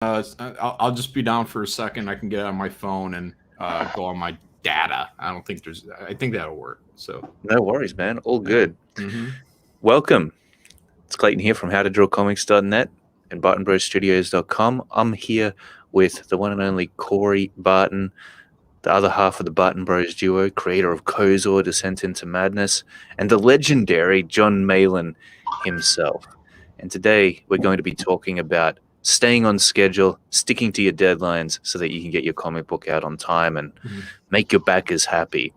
I'll just be down for a second. I can get on my phone and go on my data. I don't think there's. I think that'll work. So No worries, man. All yeah. good. Mm-hmm. Welcome. It's Clayton here from howtodrawcomics.net and BartonBrosStudios.com. I'm here with the one and only Corey Barton, the other half of the Barton Bros duo, creator of Kozor, Descent into Madness, and the legendary Jon Malin himself. And today we're going to be talking about staying on schedule, sticking to your deadlines so that you can get your comic book out on time and make your backers happy.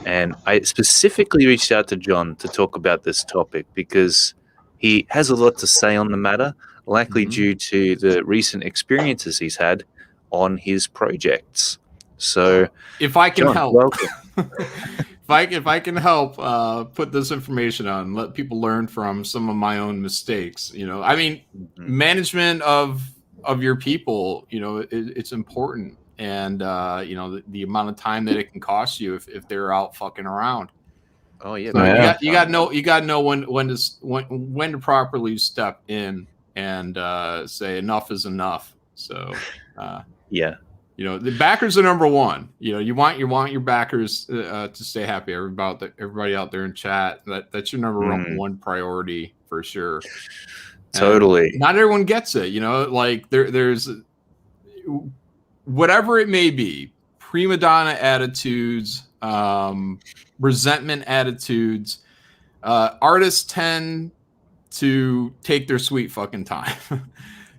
And I specifically reached out to Jon to talk about this topic because he has a lot to say on the matter, likely due to the recent experiences he's had on his projects. So, if I can Jon, help, welcome. if I can help put this information on, let people learn from some of my own mistakes. I mean, management of your people, it's important, and the amount of time that it can cost you if they're out fucking around. Oh yeah, So you got to know when to properly step in and say enough is enough. So yeah. The backers are number one. You want your backers to stay happy. Everybody out there in chat, that's your number one priority for sure. Totally. And not everyone gets it. Like there's whatever it may be, prima donna attitudes, resentment attitudes. Artists tend to take their sweet fucking time.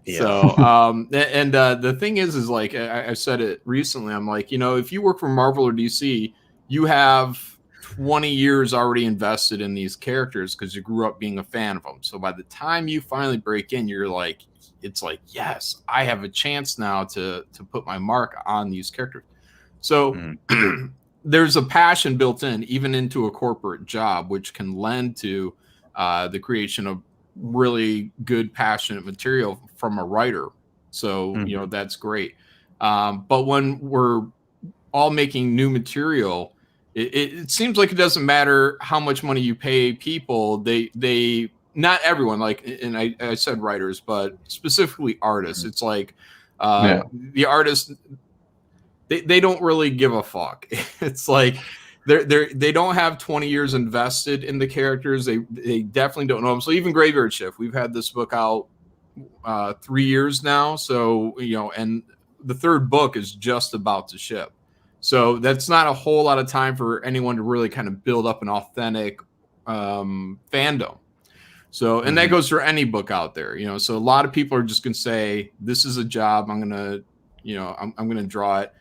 Yeah. So, the thing is like I said it recently. I'm like, if you work for Marvel or DC, you have 20 years already invested in these characters because you grew up being a fan of them. So by the time you finally break in, you're like, it's like, yes, I have a chance now to put my mark on these characters. So there's a passion built in, even into a corporate job, which can lend to the creation of really good, passionate material from a writer. So, that's great. But when we're all making new material, it seems like it doesn't matter how much money you pay people. They not everyone, like, and I said writers, but specifically artists. It's like the artists, they don't really give a fuck. It's like they don't have 20 years invested in the characters. They definitely don't know them. So even Graveyard Shift, we've had this book out 3 years now. So and the third book is just about to ship. So that's not a whole lot of time for anyone to really kind of build up an authentic fandom. So, and that goes for any book out there, So a lot of people are just going to say, "This is a job. I'm gonna, I'm gonna draw it."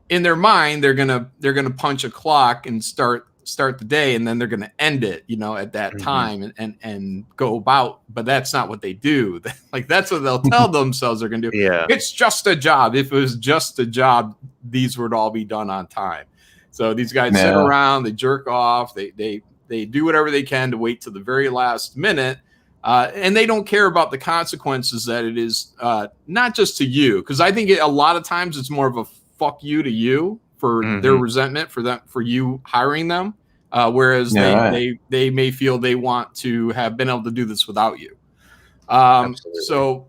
In their mind, they're gonna punch a clock and start the day, and then they're gonna end it, at that time and go about. But that's not what they do. Like, that's what they'll tell themselves they're gonna do. Yeah, it's just a job. If it was just a job, these would all be done on time. So these guys sit around, they jerk off, they do whatever they can to wait to the very last minute. And they don't care about the consequences that it is, not just to you, because I think a lot of times it's more of a fuck you to you for their resentment for you hiring them, whereas they may feel they want to have been able to do this without you. So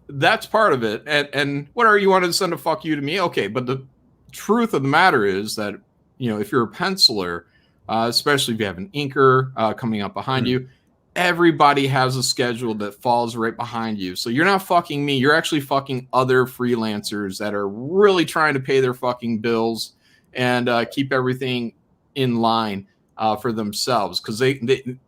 that's part of it. And whatever, you wanted to send a fuck you to me, okay. But the truth of the matter is that if you're a penciler, especially if you have an inker coming up behind you, everybody has a schedule that falls right behind you. So you're not fucking me. You're actually fucking other freelancers that are really trying to pay their fucking bills and keep everything in line for themselves. Because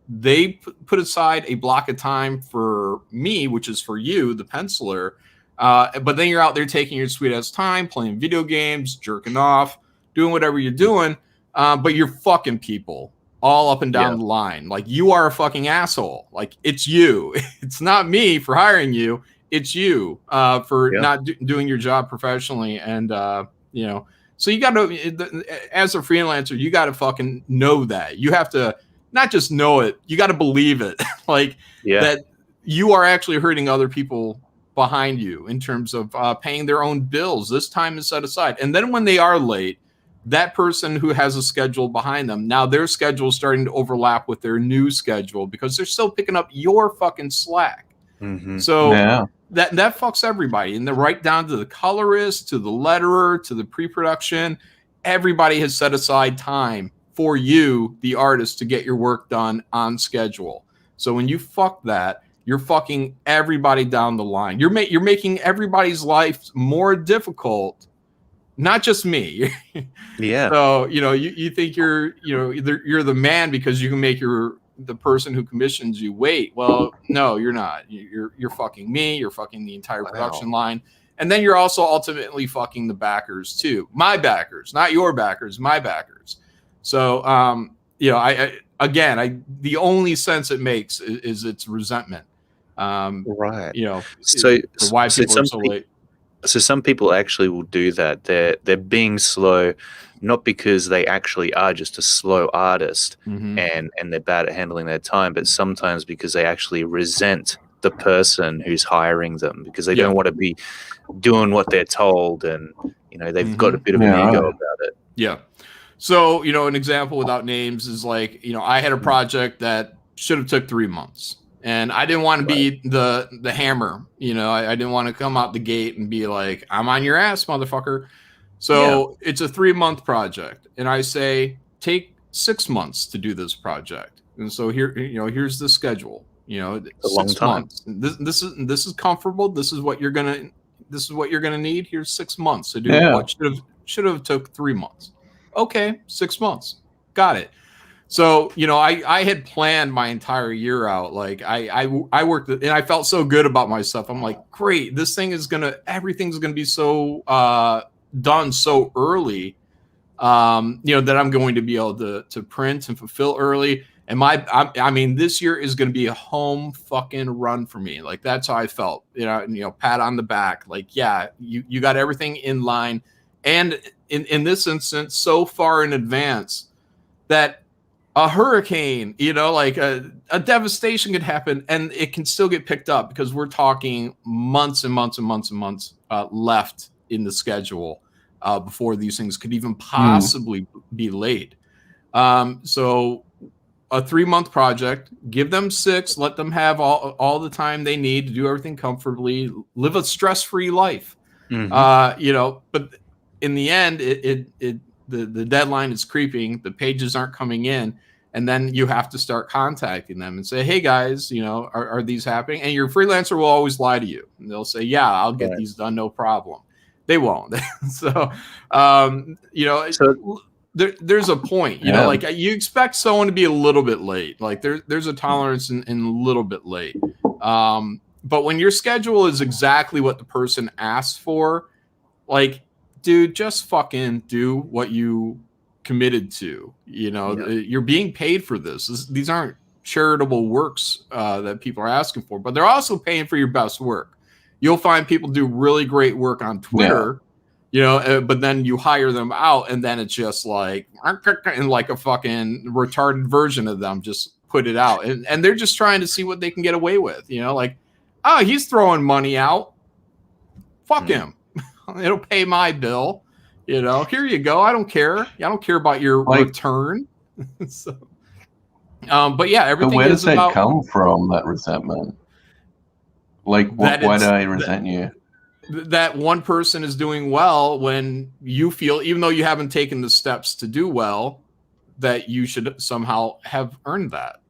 they put aside a block of time for me, which is for you, the penciler. But then you're out there taking your sweet ass time, playing video games, jerking off, doing whatever you're doing. But you're fucking people all up and down the line. Like, you are a fucking asshole. Like, it's you. It's not me for hiring you. It's you for not doing your job professionally. And, so you got to, as a freelancer, you got to fucking know that. You have to not just know it, you got to believe it. Like, that you are actually hurting other people behind you in terms of paying their own bills. This time is set aside. And then when they are late, that person who has a schedule behind them, now their schedule is starting to overlap with their new schedule because they're still picking up your fucking slack. So that fucks everybody, and they're right down to the colorist, to the letterer, to the pre-production. Everybody has set aside time for you, the artist, to get your work done on schedule. So when you fuck that, you're fucking everybody down the line. You're making everybody's life more difficult, not just me. Yeah. So you think you're the man because you can make the person who commissions you wait. Well, no, you're not. You're fucking me. You're fucking the entire production line. And then you're also ultimately fucking the backers too. My backers, not your backers, my backers. So, the only sense it makes is its resentment. Right. So why people are so late. So some people actually will do that. They're being slow, not because they actually are just a slow artist and they're bad at handling their time, but sometimes because they actually resent the person who's hiring them, because they don't want to be doing what they're told, and they've got a bit of an ego about it. Yeah. So an example without names is like I had a project that should have took 3 months. And I didn't want to be the hammer, I didn't want to come out the gate and be like, I'm on your ass, motherfucker. So it's a 3-month project. And I say, take 6 months to do this project. And so here's the schedule, a long 6 time. months. This is comfortable. This is what you're going to need. Here's 6 months to do what should have took 3 months. Okay. 6 months. Got it. So, I had planned my entire year out. Like I worked and I felt so good about myself. I'm like, great, this thing everything's going to be so done so early, that I'm going to be able to print and fulfill early. And this year is going to be a home fucking run for me. Like that's how I felt, pat on the back. Like, yeah, you got everything in line. And in this instance, so far in advance that a hurricane, like a devastation could happen and it can still get picked up, because we're talking months and months and months and months left in the schedule before these things could even possibly be laid. So a 3-month project, give them 6, let them have all the time they need to do everything comfortably, live a stress-free life. But in the end, the deadline is creeping, the pages aren't coming in, and then you have to start contacting them and say, hey guys, are these happening? And your freelancer will always lie to you, and they'll say, yeah, I'll get these done, no problem. They won't. So there's a point, like you expect someone to be a little bit late, like there's a tolerance in a little bit late, but when your schedule is exactly what the person asked for, like, dude, just fucking do what you committed to. You're being paid for this. These aren't charitable works that people are asking for, but they're also paying for your best work. You'll find people do really great work on Twitter, but then you hire them out, and then it's just like, and like a fucking retarded version of them just put it out, and they're just trying to see what they can get away with. Like, oh, he's throwing money out. Fuck him. It'll pay my bill. Here you go. I don't care. I don't care about your return. So, but yeah, everything. But where does is that about, come from? That resentment. Like, why do I resent you? That one person is doing well when you feel, even though you haven't taken the steps to do well, that you should somehow have earned that.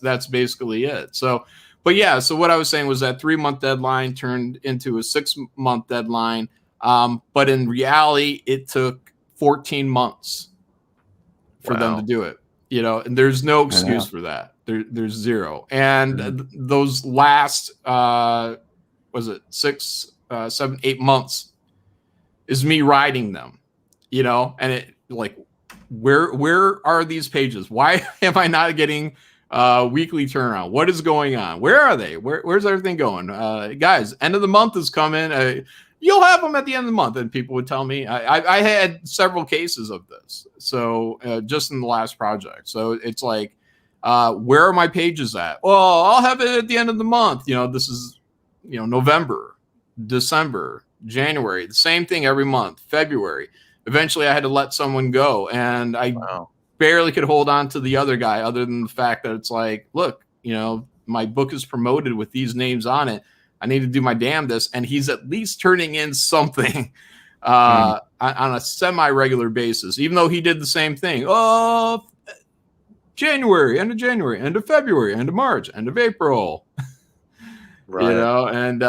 That's basically it. So. But yeah, so what I was saying was that 3-month deadline turned into a 6-month deadline. But in reality, it took 14 months for them to do it. And there's no excuse for that. There's zero. And those last, 6, 7, 8 months is me writing them, and it like, where are these pages? Why am I not getting weekly turnaround? What is going on? Where are they? Where's everything going? Guys, end of the month is coming. You'll have them at the end of the month. And people would tell me, I had several cases of this. So just in the last project. So it's like, where are my pages at? Well, I'll have it at the end of the month. This is, November, December, January, the same thing every month, February. Eventually I had to let someone go, and I barely could hold on to the other guy, other than the fact that it's like, look, my book is promoted with these names on it. I need to do my damnedest. And he's at least turning in something on a semi-regular basis, even though he did the same thing. Oh, January, end of February, end of March, end of April. Right. You know, and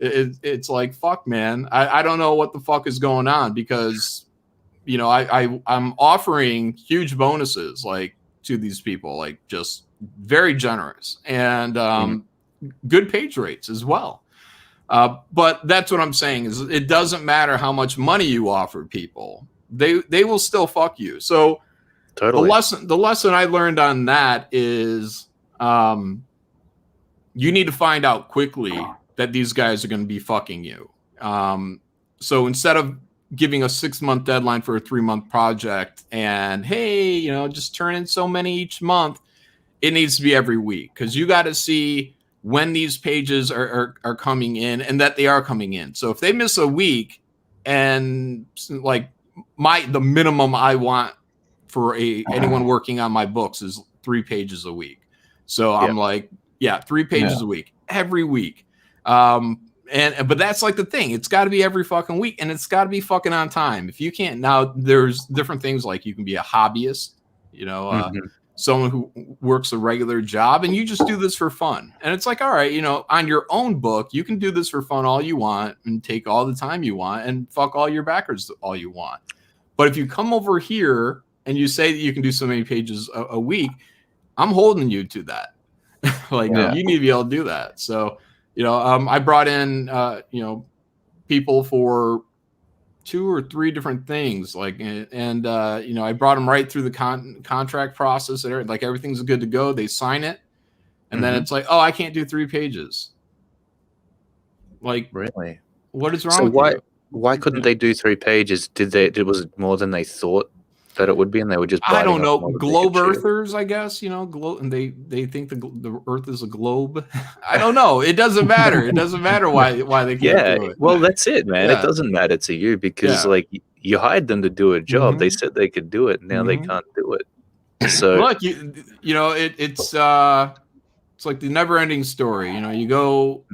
it's like, fuck, man. I don't know what the fuck is going on, because, you know, I'm offering huge bonuses, like, to these people, like, just very generous, and good page rates as well. But that's what I'm saying, is it doesn't matter how much money you offer people. They will still fuck you. So Totally. the lesson I learned on that is, you need to find out quickly that these guys are going to be fucking you. So instead of giving a 6-month deadline for a 3-month project and, hey, you know, just turn in so many each month, it needs to be every week, because you got to see when these pages are coming in, and that they are coming in. So if they miss a week, and like the minimum I want for anyone working on my books is 3 pages a week. So I'm like, 3 pages a week, every week. But that's like the thing. It's got to be every fucking week, and it's got to be fucking on time. If you can't, now there's different things, like you can be a hobbyist, you know, someone who works a regular job, and you just do this for fun. And it's like, all right, you know, on your own book, you can do this for fun all you want and take all the time you want and fuck all your backers all you want. But if you come over here and you say that you can do so many pages a week, I'm holding you to that. Like, you need to be able to do that. So, you know, I brought in, you know, people for 2 or 3 different things, like, and you know, I brought them right through the contract process. Like, everything's good to go. They sign it, and then it's like, oh, I can't do 3 pages. Like, really? What is wrong with you? Why couldn't they do 3 pages? Was it more than they thought that it would be, and they were just, I don't know, globe earthers, I guess, you know, and they think the earth is a globe. I don't know. It doesn't matter. It doesn't matter why they can't do it. Well, that's it, man. It doesn't matter to you, because like, you hired them to do a job. They said they could do it. Now they can't do it. So look, you know, it's like the never-ending story. You know, you go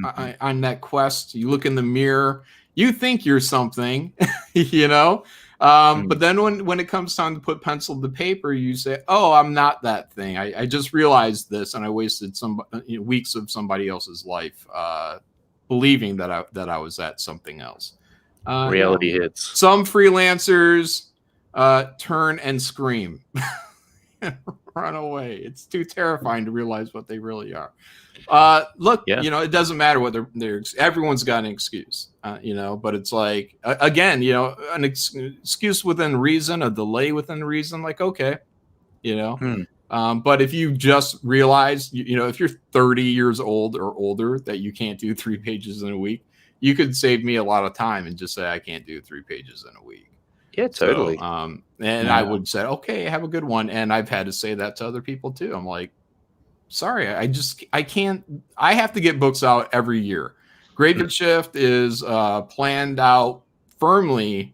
on that quest, you look in the mirror, you think you're something, you know. But then when it comes time to put pencil to paper, you say, oh, I'm not that thing. I just realized this, and I wasted some weeks of somebody else's life believing that I was at something else. Reality hits. Some freelancers turn and scream. Run away. It's too terrifying to realize what they really are. Look, you know, it doesn't matter what they're everyone's got an excuse, you know, but it's like, again, you know, an excuse within reason, a delay within reason, like, okay, you know, but if you just realize, you know, if you're 30 years old or older that you can't do 3 pages in a week, you could save me a lot of time and just say, I can't do 3 pages in a week. Yeah, totally. So, I would say, okay, have a good one. And I've had to say that to other people too. I'm like, sorry, I can't. I have to get books out every year. Graveyard Shift is planned out firmly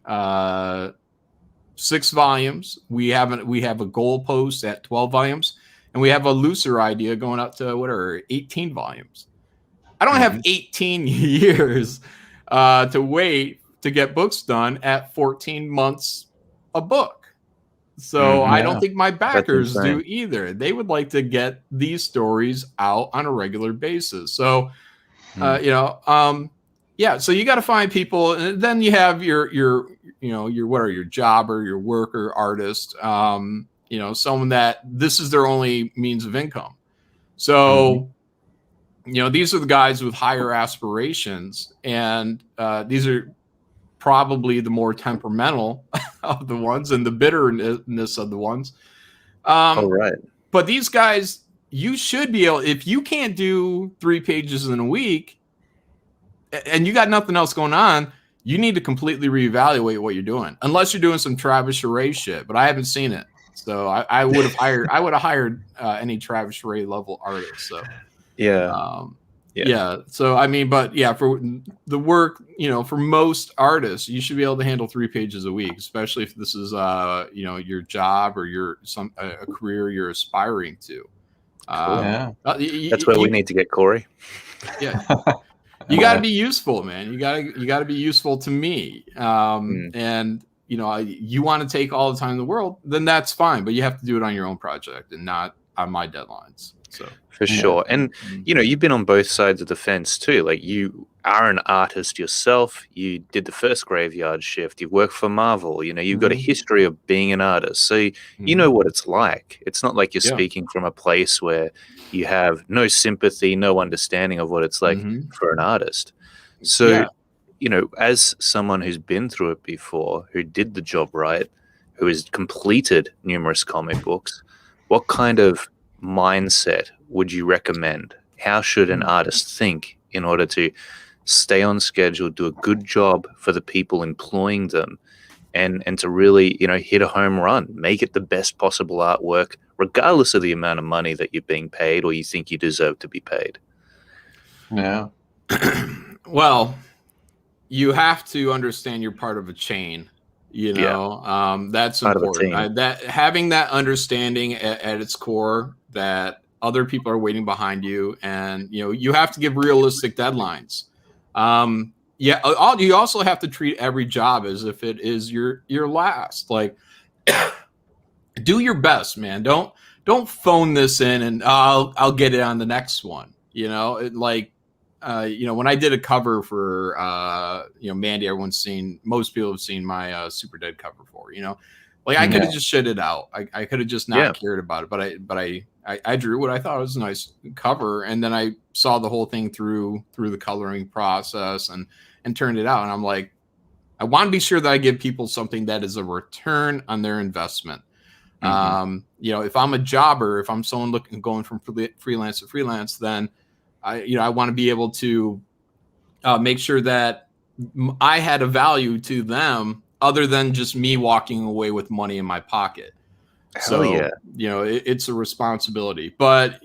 6 volumes. We have a goal post at 12 volumes, and we have a looser idea going up to 18 volumes. I don't have 18 years to wait to get books done at 14 months a book. So I don't think my backers do either. They would like to get these stories out on a regular basis. So, you know, so you got to find people, and then you have your job or your worker artist, you know, someone that this is their only means of income. So, you know, these are the guys with higher aspirations, and these are probably the more temperamental of the ones and the bitterness of the ones. But these guys, you should be able, if you can't do 3 pages in a week and you got nothing else going on, you need to completely reevaluate what you're doing, unless you're doing some Travis Charest shit, but I haven't seen it. So I would have hired any Travis Charest level artist. So so I mean, but for the work, you know, for most artists, you should be able to handle 3 pages a week, especially if this is you know, your job or a career you're aspiring to. Cool. That's where we need to get Corey. Yeah. You got to be useful, man. You got to be useful to me. And you want to take all the time in the world, then that's fine. But you have to do it on your own project and not on my deadlines. So for sure. And you've been on both sides of the fence too. Like, you are an artist yourself. You did the first Graveyard Shift. You've worked for Marvel. You've got a history of being an artist, so you know what it's like. It's not like you're speaking from a place where you have no sympathy, no understanding of what it's like for an artist. So, as someone who's been through it before, who did the job right, who has completed numerous comic books, what kind of mindset would you recommend? How should an artist think in order to stay on schedule, do a good job for the people employing them, and to really, hit a home run, make it the best possible artwork, regardless of the amount of money that you're being paid or you think you deserve to be paid? Yeah. Well, you have to understand you're part of a chain. That's part important. That having that understanding at its core, that other people are waiting behind you, and you have to give realistic deadlines. You also have to treat every job as if it is your last. Like, do your best, man. Don't phone this in and I'll get it on the next one. When I did a cover for Mandy, most people have seen my Super Dead cover for. I could have just shit it out. I could have just not cared about it, but I drew what I thought was a nice cover, and then I saw the whole thing through the coloring process and turned it out. And I'm like, I want to be sure that I give people something that is a return on their investment. If I'm a jobber, if I'm someone going from freelance to freelance, then I want to be able to make sure that I had a value to them other than just me walking away with money in my pocket. It's a responsibility. But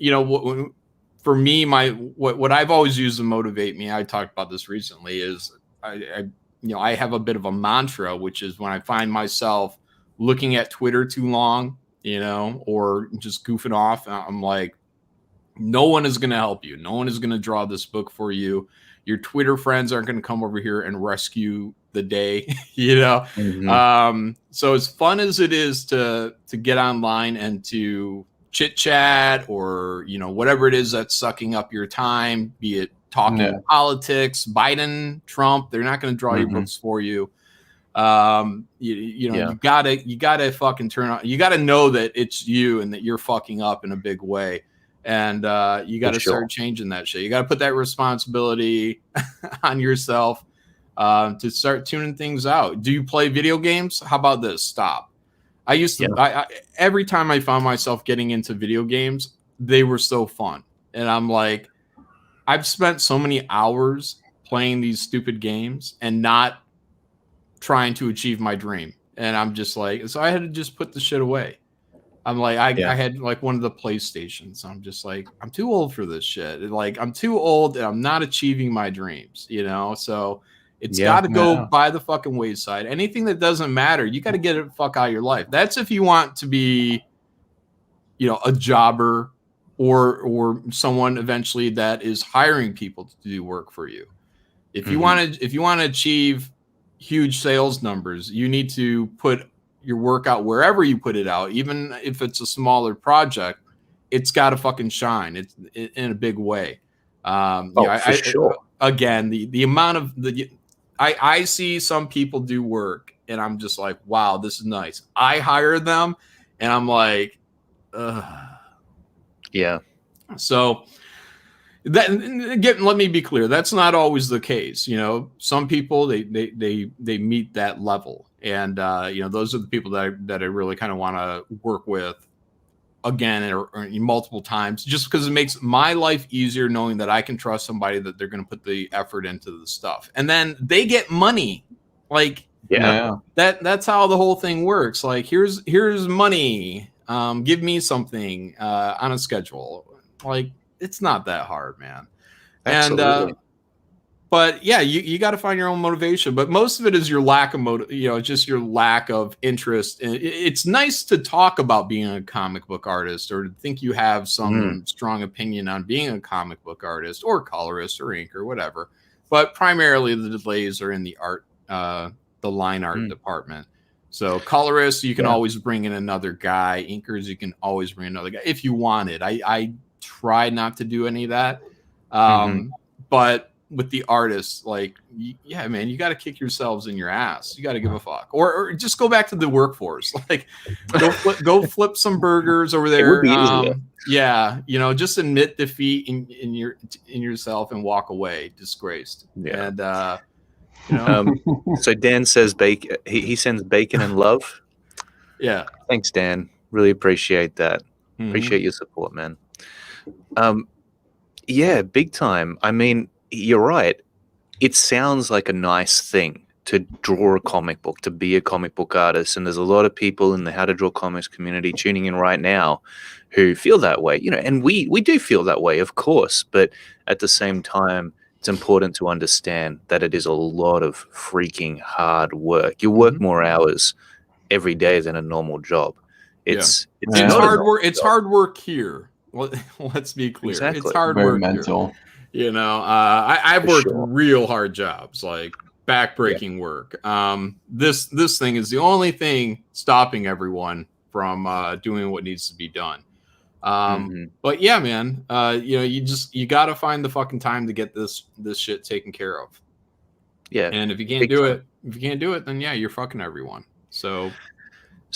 for me, what I've always used to motivate me, I talked about this recently, is I have a bit of a mantra, which is when I find myself looking at Twitter too long, or just goofing off, I'm like, no one is going to help you. No one is going to draw this book for you. Your Twitter friends aren't going to come over here and rescue the day, So as fun as it is to get online and to chit chat or, whatever it is that's sucking up your time, be it talking politics, Biden, Trump, they're not going to draw your books for you. You gotta fucking turn on, you gotta know that it's you and that you're fucking up in a big way. And you got to start changing that shit. You got to put that responsibility on yourself to start tuning things out. Do you play video games? How about this? Stop. I used to, every time I found myself getting into video games, they were so fun. And I'm like, I've spent so many hours playing these stupid games and not trying to achieve my dream. And I'm just like, so I had to just put the shit away. I'm like, I had like one of the PlayStations. I'm just like, I'm too old for this shit. Like, I'm too old and I'm not achieving my dreams, So it's got to go by the fucking wayside. Anything that doesn't matter, you got to get it the fuck out of your life. That's if you want to be, a jobber or someone eventually that is hiring people to do work for you. If you want to achieve huge sales numbers, you need to put your work out wherever you put it out, even if it's a smaller project. It's got to fucking shine. It's in a big way. For sure. Again, the amount of I see some people do work and I'm just like, wow, this is nice. I hire them and I'm like, So let me be clear. That's not always the case. Some people they meet that level. And, those are the people that I really kind of want to work with again or multiple times, just because it makes my life easier knowing that I can trust somebody that they're going to put the effort into the stuff. And then they get money. Like, that's how the whole thing works. Like, here's money. Give me something on a schedule. Like, it's not that hard, man. Absolutely. but yeah, you got to find your own motivation. But most of it is your lack of just your lack of interest. And it's nice to talk about being a comic book artist or to think you have some strong opinion on being a comic book artist or colorist or inker or whatever. But primarily the delays are in the art, the line art department. So colorists, you can always bring in another guy. Inkers, you can always bring another guy if you wanted. I try not to do any of that. But with the artists, like, yeah, man, you got to kick yourselves in your ass. You got to give a fuck, or just go back to the workforce. Like, go flip some burgers over there. It would be easier. Yeah, just admit defeat in yourself and walk away disgraced. Yeah. And so Dan says bacon. He sends bacon and love. Yeah. Thanks, Dan. Really appreciate that. Appreciate your support, man. Yeah, big time. I mean, you're right. It sounds like a nice thing to draw a comic book, to be a comic book artist. And there's a lot of people in the How to Draw Comics community tuning in right now who feel that way, and we do feel that way, of course. But at the same time, it's important to understand that it is a lot of freaking hard work. You work more hours every day than a normal job. It's hard work. It's hard work here. Let's be clear. Exactly. It's hard Very work mental. Here. I've worked real hard jobs, like backbreaking work. This thing is the only thing stopping everyone from doing what needs to be done. But yeah, man, you got to find the fucking time to get this shit taken care of. Yeah. And if you can't do it, then yeah, you're fucking everyone. So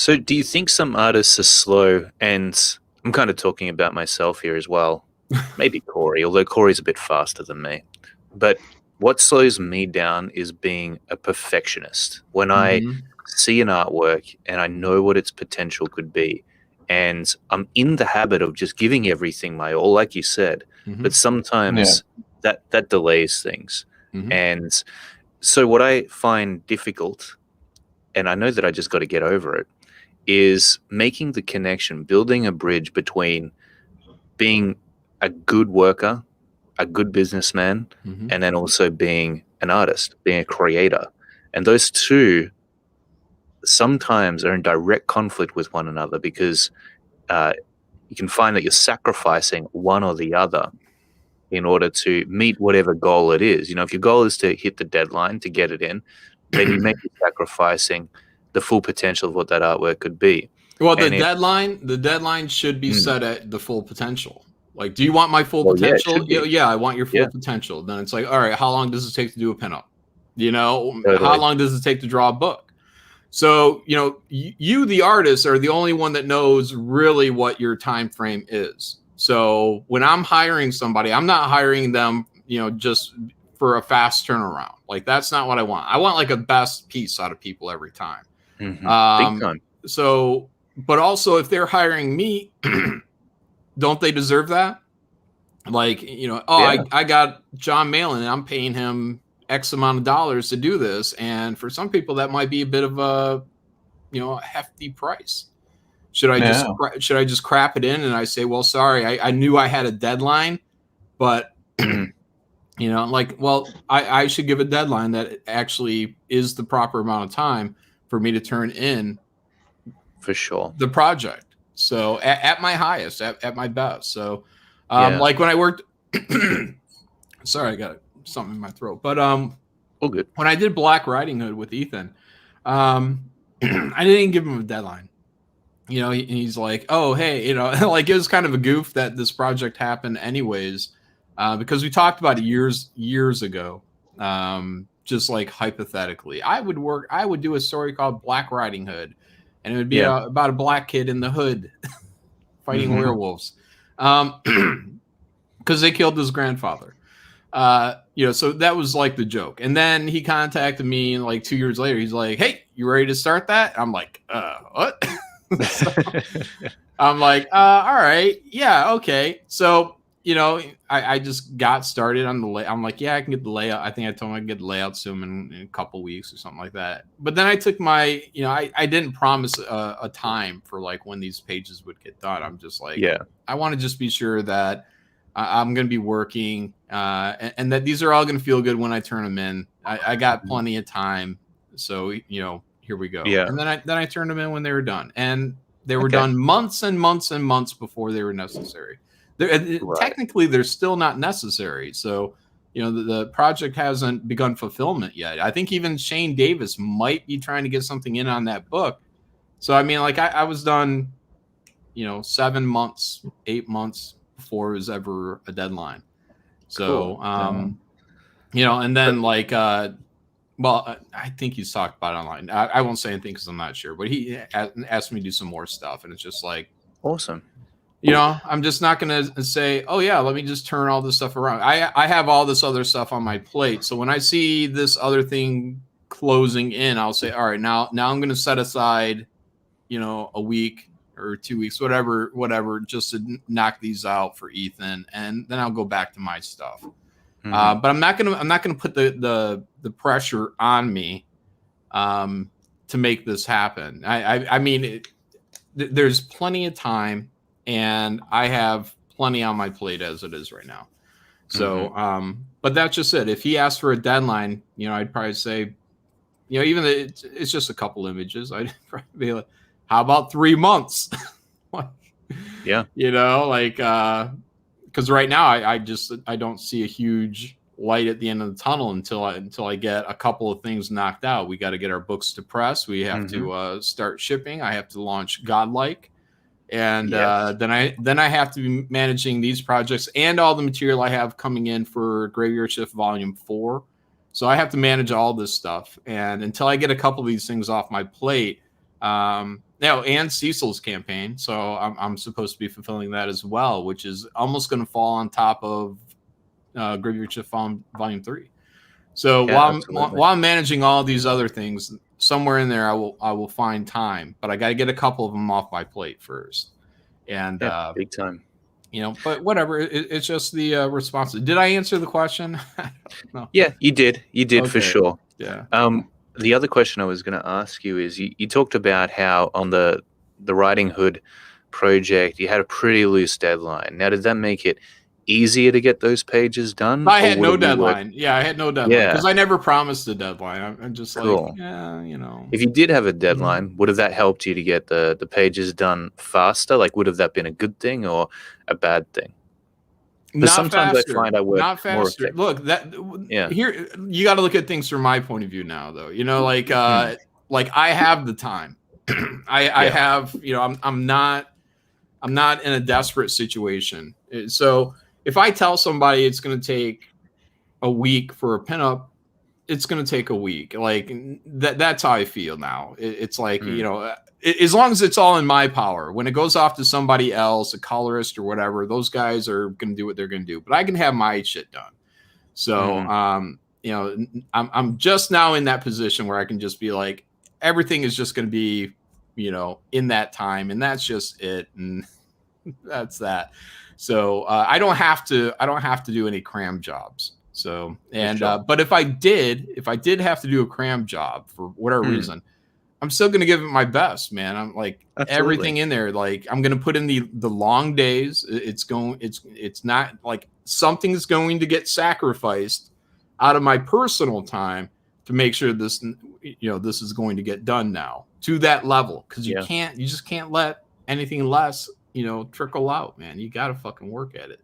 do you think some artists are slow? And I'm kind of talking about myself here as well. Maybe Corey, although Corey's a bit faster than me. But what slows me down is being a perfectionist. When I see an artwork and I know what its potential could be, and I'm in the habit of just giving everything my all, like you said, but sometimes that delays things. And so what I find difficult, and I know that I just got to get over it, is making the connection, building a bridge between being a good worker, a good businessman, and then also being an artist, being a creator. And those two sometimes are in direct conflict with one another because you can find that you're sacrificing one or the other in order to meet whatever goal it is. If your goal is to hit the deadline to get it in, then you may be sacrificing the full potential of what that artwork could be. Well, the deadline should be set at the full potential. Like, do you want my full potential? Yeah, I want your full potential. Then it's like, all right, how long does it take to do a pinup? Totally. How long does it take to draw a book? So, you, the artist, are the only one that knows really what your time frame is. So when I'm hiring somebody, I'm not hiring them, just for a fast turnaround. Like, that's not what I want. I want like a best piece out of people every time. Big time. So, but also if they're hiring me, don't they deserve that? Like, I got Jon Malin and I'm paying him X amount of dollars to do this. And for some people that might be a bit of a hefty price. Should I just crap it in and I say, well, sorry, I knew I had a deadline, but I should give a deadline that actually is the proper amount of time for me to turn in for sure the project. So at my highest, at my best. So like when I worked, sorry, I got something in my throat, but all good. When I did Black Riding Hood with Ethan, I didn't give him a deadline. He's like, oh, hey, like it was kind of a goof that this project happened anyways, because we talked about it years ago. Just like hypothetically, I would do a story called Black Riding Hood, and it would be about a black kid in the hood fighting werewolves, because they killed his grandfather. So that was like the joke. And then he contacted me like 2 years later. He's like, hey, you ready to start that? I'm like, what? So, I'm like, all right, yeah, okay. So, I just got started on the layout. I'm like, yeah, I can get the layout. I think I told him I can get the layout to him in a couple weeks or something like that. But then I took my, I didn't promise a time for like when these pages would get done. I'm just like, I want to just be sure that I'm going to be working, and that these are all going to feel good when I turn them in. I got plenty of time, so here we go. Yeah. And then I turned them in when they were done, and they were done months and months and months before they were necessary. Technically, they're still not necessary. So, the project hasn't begun fulfillment yet. I think even Shane Davis might be trying to get something in on that book. So, I mean, like I was done, 7 months, 8 months before it was ever a deadline. So, cool. And then well, I think he's talked about it online. I won't say anything because I'm not sure, but he asked me to do some more stuff, and it's just like awesome. I'm just not going to say, oh yeah, let me just turn all this stuff around. I have all this other stuff on my plate. So when I see this other thing closing in, I'll say, all right, now I'm going to set aside, a week or 2 weeks, whatever, just to knock these out for Ethan. And then I'll go back to my stuff. Mm-hmm. But I'm not going to put the pressure on me, to make this happen. I mean, there's plenty of time. And I have plenty on my plate as it is right now. So, but that's just it. If he asked for a deadline, I'd probably say, even it's just a couple images, I'd probably be like, how about 3 months? Yeah. Because right now I don't see a huge light at the end of the tunnel until I get a couple of things knocked out. We got to get our books to press. We have to start shipping. I have to launch Godlike. And then I have to be managing these projects and all the material I have coming in for Graveyard Shift Volume 4. So I have to manage all this stuff. And until I get a couple of these things off my plate, and Cecil's campaign. So I'm supposed to be fulfilling that as well, which is almost going to fall on top of Graveyard Shift Volume 3. So while I'm managing all these other things, somewhere in there, I will find time, but I got to get a couple of them off my plate first. And big time, but whatever. It's just the response. Did I answer the question? No. Yeah, you did. You did, for sure. Yeah. The other question I was going to ask you is you talked about how on the Riding Hood project you had a pretty loose deadline. Now, did that make it easier to get those pages done? I had no deadline. Yeah, I had no deadline because I never promised a deadline. I'm just cool. Like, If you did have a deadline, would have that helped you to get the pages done faster? Like, would have that been a good thing or a bad thing? Not sometimes faster. I find I work not faster. Look, here you got to look at things from my point of view now, though. Like I have the time. I have. I'm not in a desperate situation. So if I tell somebody it's going to take a week for a pinup, it's going to take a week. Like that's how I feel now. It's like, as long as it's all in my power, when it goes off to somebody else, a colorist or whatever, those guys are going to do what they're going to do, but I can have my shit done. So, I'm just now in that position where I can just be like, everything is just going to be, in that time. And that's just it. And that's that. So I don't have to do any cram jobs. So, and, but if I did have to do a cram job for whatever reason, I'm still going to give it my best, man. I'm like everything in there. Like I'm going to put in the long days. It's not like something's going to get sacrificed out of my personal time to make sure this is going to get done now to that level. Cause you just can't let anything less, trickle out, man. You got to fucking work at it.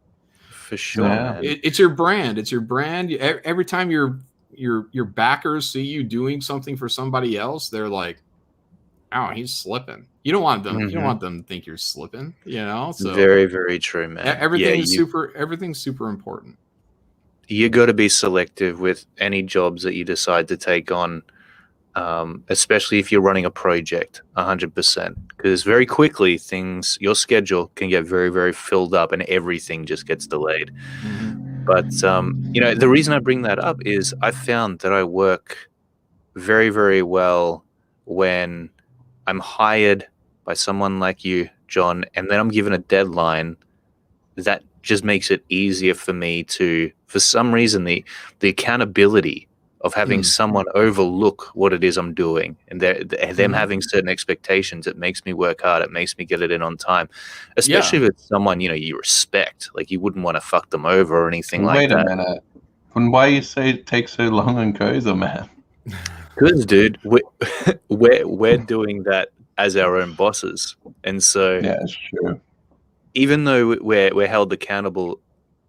For sure. Yeah. It's your brand. It's your brand. Every time your backers see you doing something for somebody else, they're like, "Oh, he's slipping." You don't want them. You don't want them to think you're slipping. So very, very true, man. Everything's super important. You got to be selective with any jobs that you decide to take on, especially if you're running a project 100%, because very quickly your schedule can get very, very filled up and everything just gets delayed. But the reason I bring that up is I found that I work very, very well when I'm hired by someone like you, John, and then I'm given a deadline. That just makes it easier for me to, for some reason, the accountability of having someone overlook what it is I'm doing, and them having certain expectations. It makes me work hard. It makes me get it in on time, especially if it's someone you respect. Like, you wouldn't want to fuck them over or anything like that. Wait a minute. Then why you say it takes so long on Koza, man? Because, dude, we're doing that as our own bosses, and so yeah, it's true. Even though we're held accountable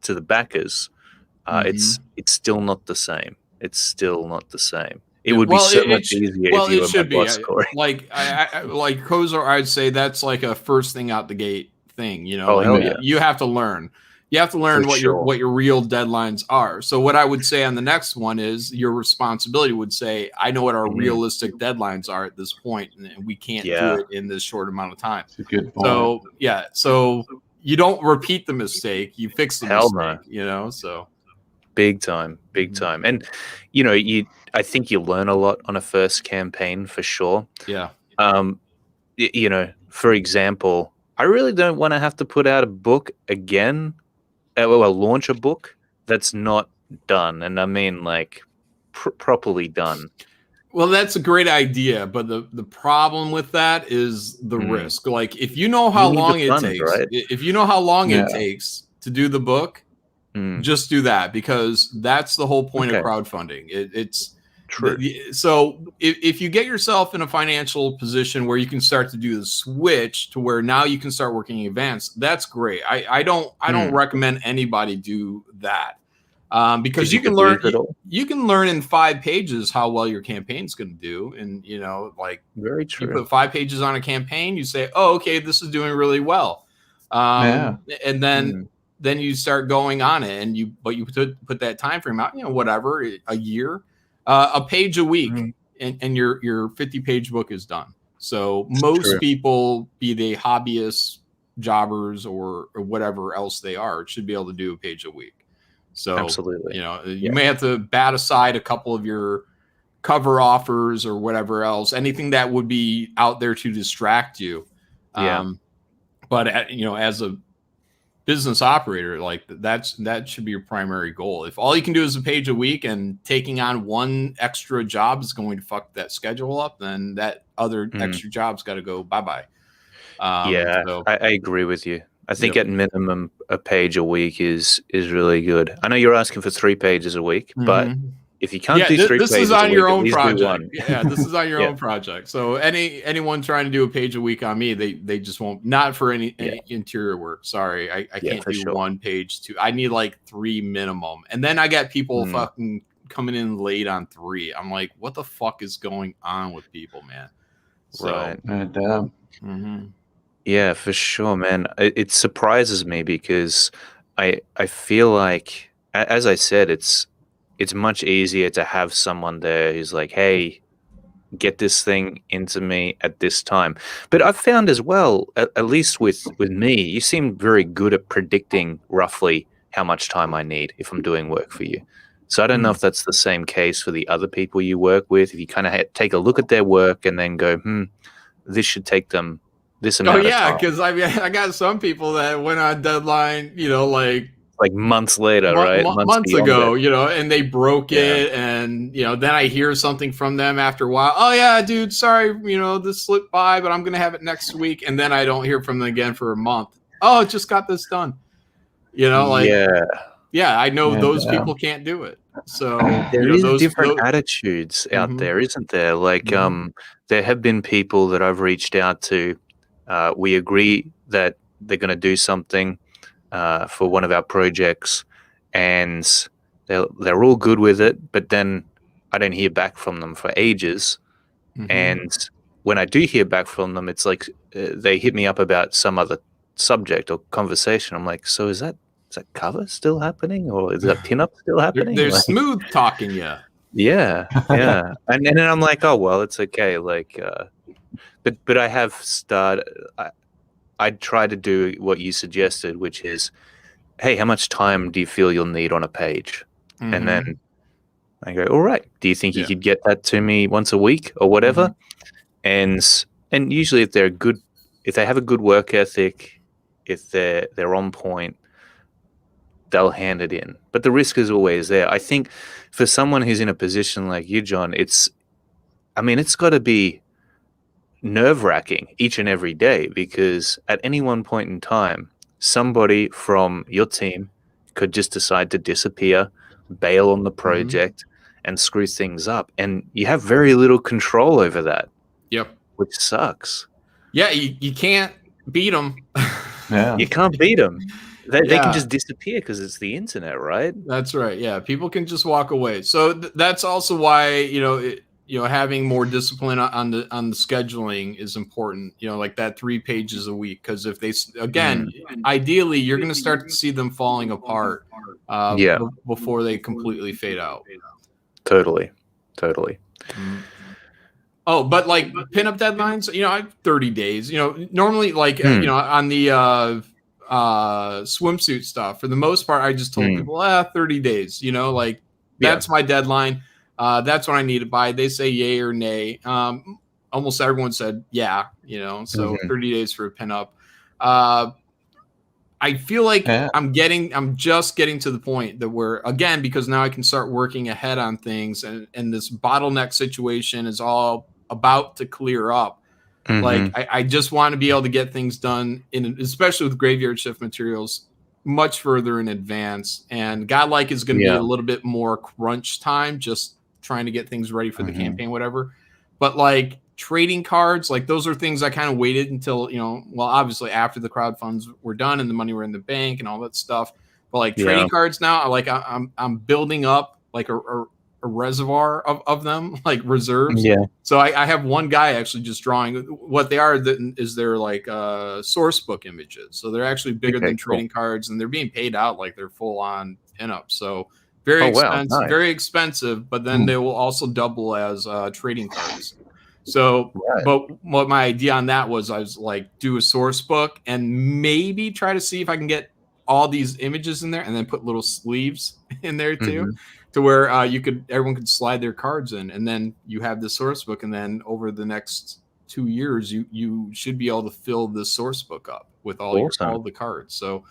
to the backers, it's still not the same. It's still not the same. It would be so much easier if you were my boss, Corey. Like Koza, I'd say that's like a first thing out the gate thing. You have to learn. You have to learn what your real deadlines are. So what I would say on the next one is your responsibility would say, I know what our realistic deadlines are at this point, and we can't do it in this short amount of time. That's a good point. So you don't repeat the mistake, you fix the mistake, no. So big time. And I think you learn a lot on a first campaign for sure. Yeah. For example, I really don't want to have to put out a book again. Launch a book that's not done, and I mean like properly done. Well, that's a great idea, but the problem with that is the risk. Like, if you know how long it takes, right? If you know how long it takes to do the book, just do that, because that's the whole point of crowdfunding. It's true. So if you get yourself in a financial position where you can start to do the switch to where now you can start working in advance, that's great. I don't recommend anybody do that. Because you can learn in 5 pages how well your campaign's going to do. And, very true. You put 5 pages on a campaign, you say, oh, okay, this is doing really well. And then you start going on it, and you put that time frame out, whatever, a year, a page a week, and your 50-page book is done. So most people, be they hobbyists, jobbers, or whatever else they are, should be able to do a page a week. So absolutely, you may have to bat aside a couple of your cover offers or whatever else, anything that would be out there to distract you. But as a business operator, like that should be your primary goal. If all you can do is a page a week, and taking on one extra job is going to fuck that schedule up, then that other extra job's got to go bye-bye. I agree with you. I think at minimum a page a week is really good. I know you're asking for 3 pages a week, but if you can't do 3 pages a week, this is on your own do project. one. Yeah, this is on your own project. So anyone trying to do a page a week on me, they just won't. Not for any interior work. Sorry, I can't do 1 page. I need like 3 minimum, and then I got people fucking coming in late on 3. I'm like, what the fuck is going on with people, man? So, right. Yeah, for sure, man. It surprises me because I feel like, as I said, it's much easier to have someone there who's like, hey, get this thing into me at this time. But I've found as well, at least with me, you seem very good at predicting roughly how much time I need if I'm doing work for you. So I don't know if that's the same case for the other people you work with. If you kind of take a look at their work and then go, this should take them this amount of time. Because I got some people that went on deadline, like months later, right? Months ago, and they broke it, and then I hear something from them after a while. Oh yeah, dude, sorry, this slipped by, but I'm gonna have it next week, and then I don't hear from them again for a month. Oh, just got this done. I know those people can't do it. So there is different attitudes out there, isn't there? Like there have been people that I've reached out to. We agree that they're going to do something for one of our projects, and they're all good with it. But then I don't hear back from them for ages. And when I do hear back from them, it's like they hit me up about some other subject or conversation. I'm like, so is that cover still happening, or is that pinup still happening? They're smooth talking, yeah. And then I'm like, oh well, it's okay. Like, but I have started. I try to do what you suggested, which is, hey, how much time do you feel you'll need on a page? And then I go, all right. Do you think you could get that to me once a week or whatever? And usually, if they have a good work ethic, if they're on point, they'll hand it in. But the risk is always there. I think for someone who's in a position like you, John, it's got to be nerve-wracking each and every day, because at any one point in time, somebody from your team could just decide to disappear, bail on the project, and screw things up. And you have very little control over that. Yep. Which sucks. Yeah, you can't beat them. Yeah. You can't beat them. They can just disappear because it's the internet, right? That's right. Yeah, people can just walk away. So that's also why, having more discipline on the scheduling is important. Like that 3 pages a week, because if they ideally you're going to start to see them falling apart before they completely fade out. Totally. Mm-hmm. Oh, but like pinup deadlines, I have 30 days. Normally like on the swimsuit stuff, for the most part, I just told people 30 days. That's my deadline. That's what I need to buy. They say yay or nay. Almost everyone said yeah, so 30 days for a pinup. I feel like I'm just getting to the point that where, again, because now I can start working ahead on things, and this bottleneck situation is all about to clear up. Like I just want to be able to get things done especially with graveyard shift materials, much further in advance. And Godlike is going to be a little bit more crunch time, just trying to get things ready for the campaign, whatever. But like trading cards, like those are things I kind of waited until, obviously after the crowd funds were done and the money were in the bank and all that stuff. But like trading cards now, I'm building up like a reservoir of them, like reserves. Yeah. So I have one guy actually just drawing. What they are is they're like source book images. So they're actually bigger than trading cards, and they're being paid out like they're full on pinups. So very expensive, nice. Very expensive, but then they will also double as trading cards. So, but what my idea on that was, I was like, do a source book and maybe try to see if I can get all these images in there, and then put little sleeves in there too, to where everyone could slide their cards in, and then you have the source book, and then over the next 2 years, you should be able to fill the source book up with all the cards. So,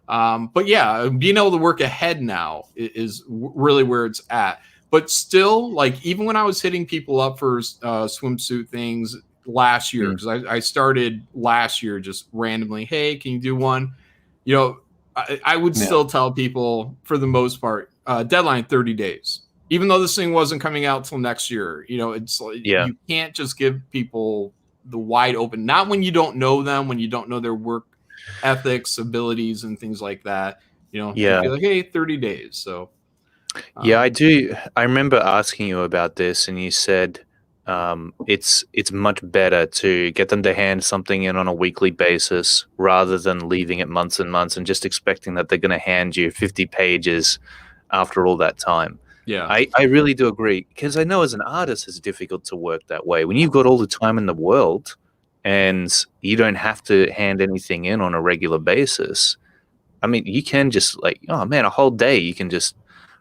but yeah, being able to work ahead now is really where it's at. But still, like, even when I was hitting people up for swimsuit things last year, because I started last year just randomly, hey, can you do one? I would still tell people, for the most part, deadline 30 days. Even though this thing wasn't coming out till next year, it's like you can't just give people the wide open. Not when you don't know them, when you don't know their work ethics, abilities, and things like that. You'd be like, hey, 30 days. So. I do. I remember asking you about this, and you said it's much better to get them to hand something in on a weekly basis rather than leaving it months and months and just expecting that they're going to hand you 50 pages after all that time. Yeah, I really do agree, because I know as an artist it's difficult to work that way. When you've got all the time in the world and you don't have to hand anything in on a regular basis, I mean, you can just a whole day you can just,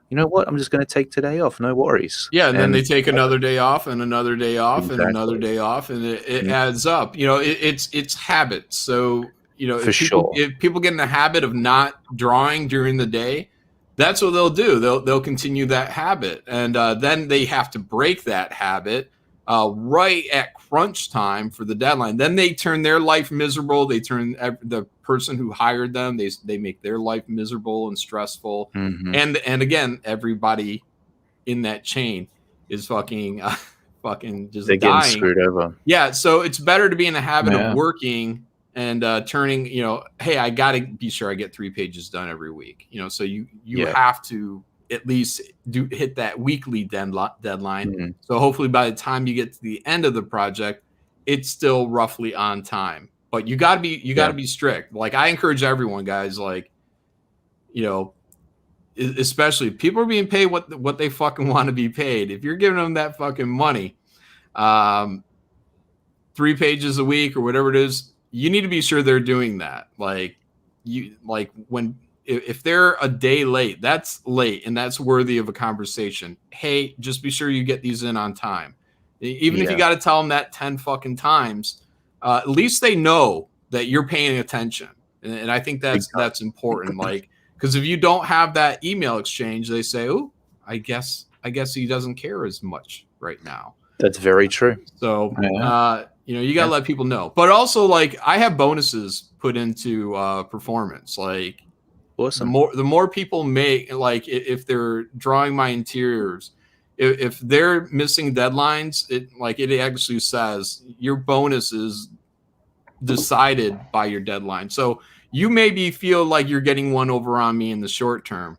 you know what, I'm just going to take today off. No worries. Yeah, and then they take another day off and another day off and another day off, and it adds up. It's habits. So, if people get in the habit of not drawing during the day, that's what they'll do. They'll continue that habit, and then they have to break that habit right at crunch time for the deadline. Then they turn their life miserable. They turn the person who hired them, they make their life miserable and stressful. And again, everybody in that chain is fucking just they're dying. Getting screwed over. Yeah, so it's better to be in the habit of working and turning, hey, I got to be sure I get 3 pages done every week. So you have to at least hit that weekly deadline. So hopefully by the time you get to the end of the project, it's still roughly on time. But you gotta be strict. Like, I encourage everyone, guys, especially if people are being paid what they fucking want to be paid. If you're giving them that fucking money, 3 pages a week or whatever it is, you need to be sure they're doing that. If they're a day late, that's late, and that's worthy of a conversation. Hey, just be sure you get these in on time. Even if you got to tell them that 10 fucking times, at least they know that you're paying attention. And I think that's important. Because if you don't have that email exchange, they say, "Oh, I guess he doesn't care as much right now." That's very true. So, you got to let people know. But also, like, I have bonuses put into performance. Like, awesome. The more people make, like, if they're drawing my interiors, if they're missing deadlines, it actually says your bonus is decided by your deadline. So you maybe feel like you're getting one over on me in the short term,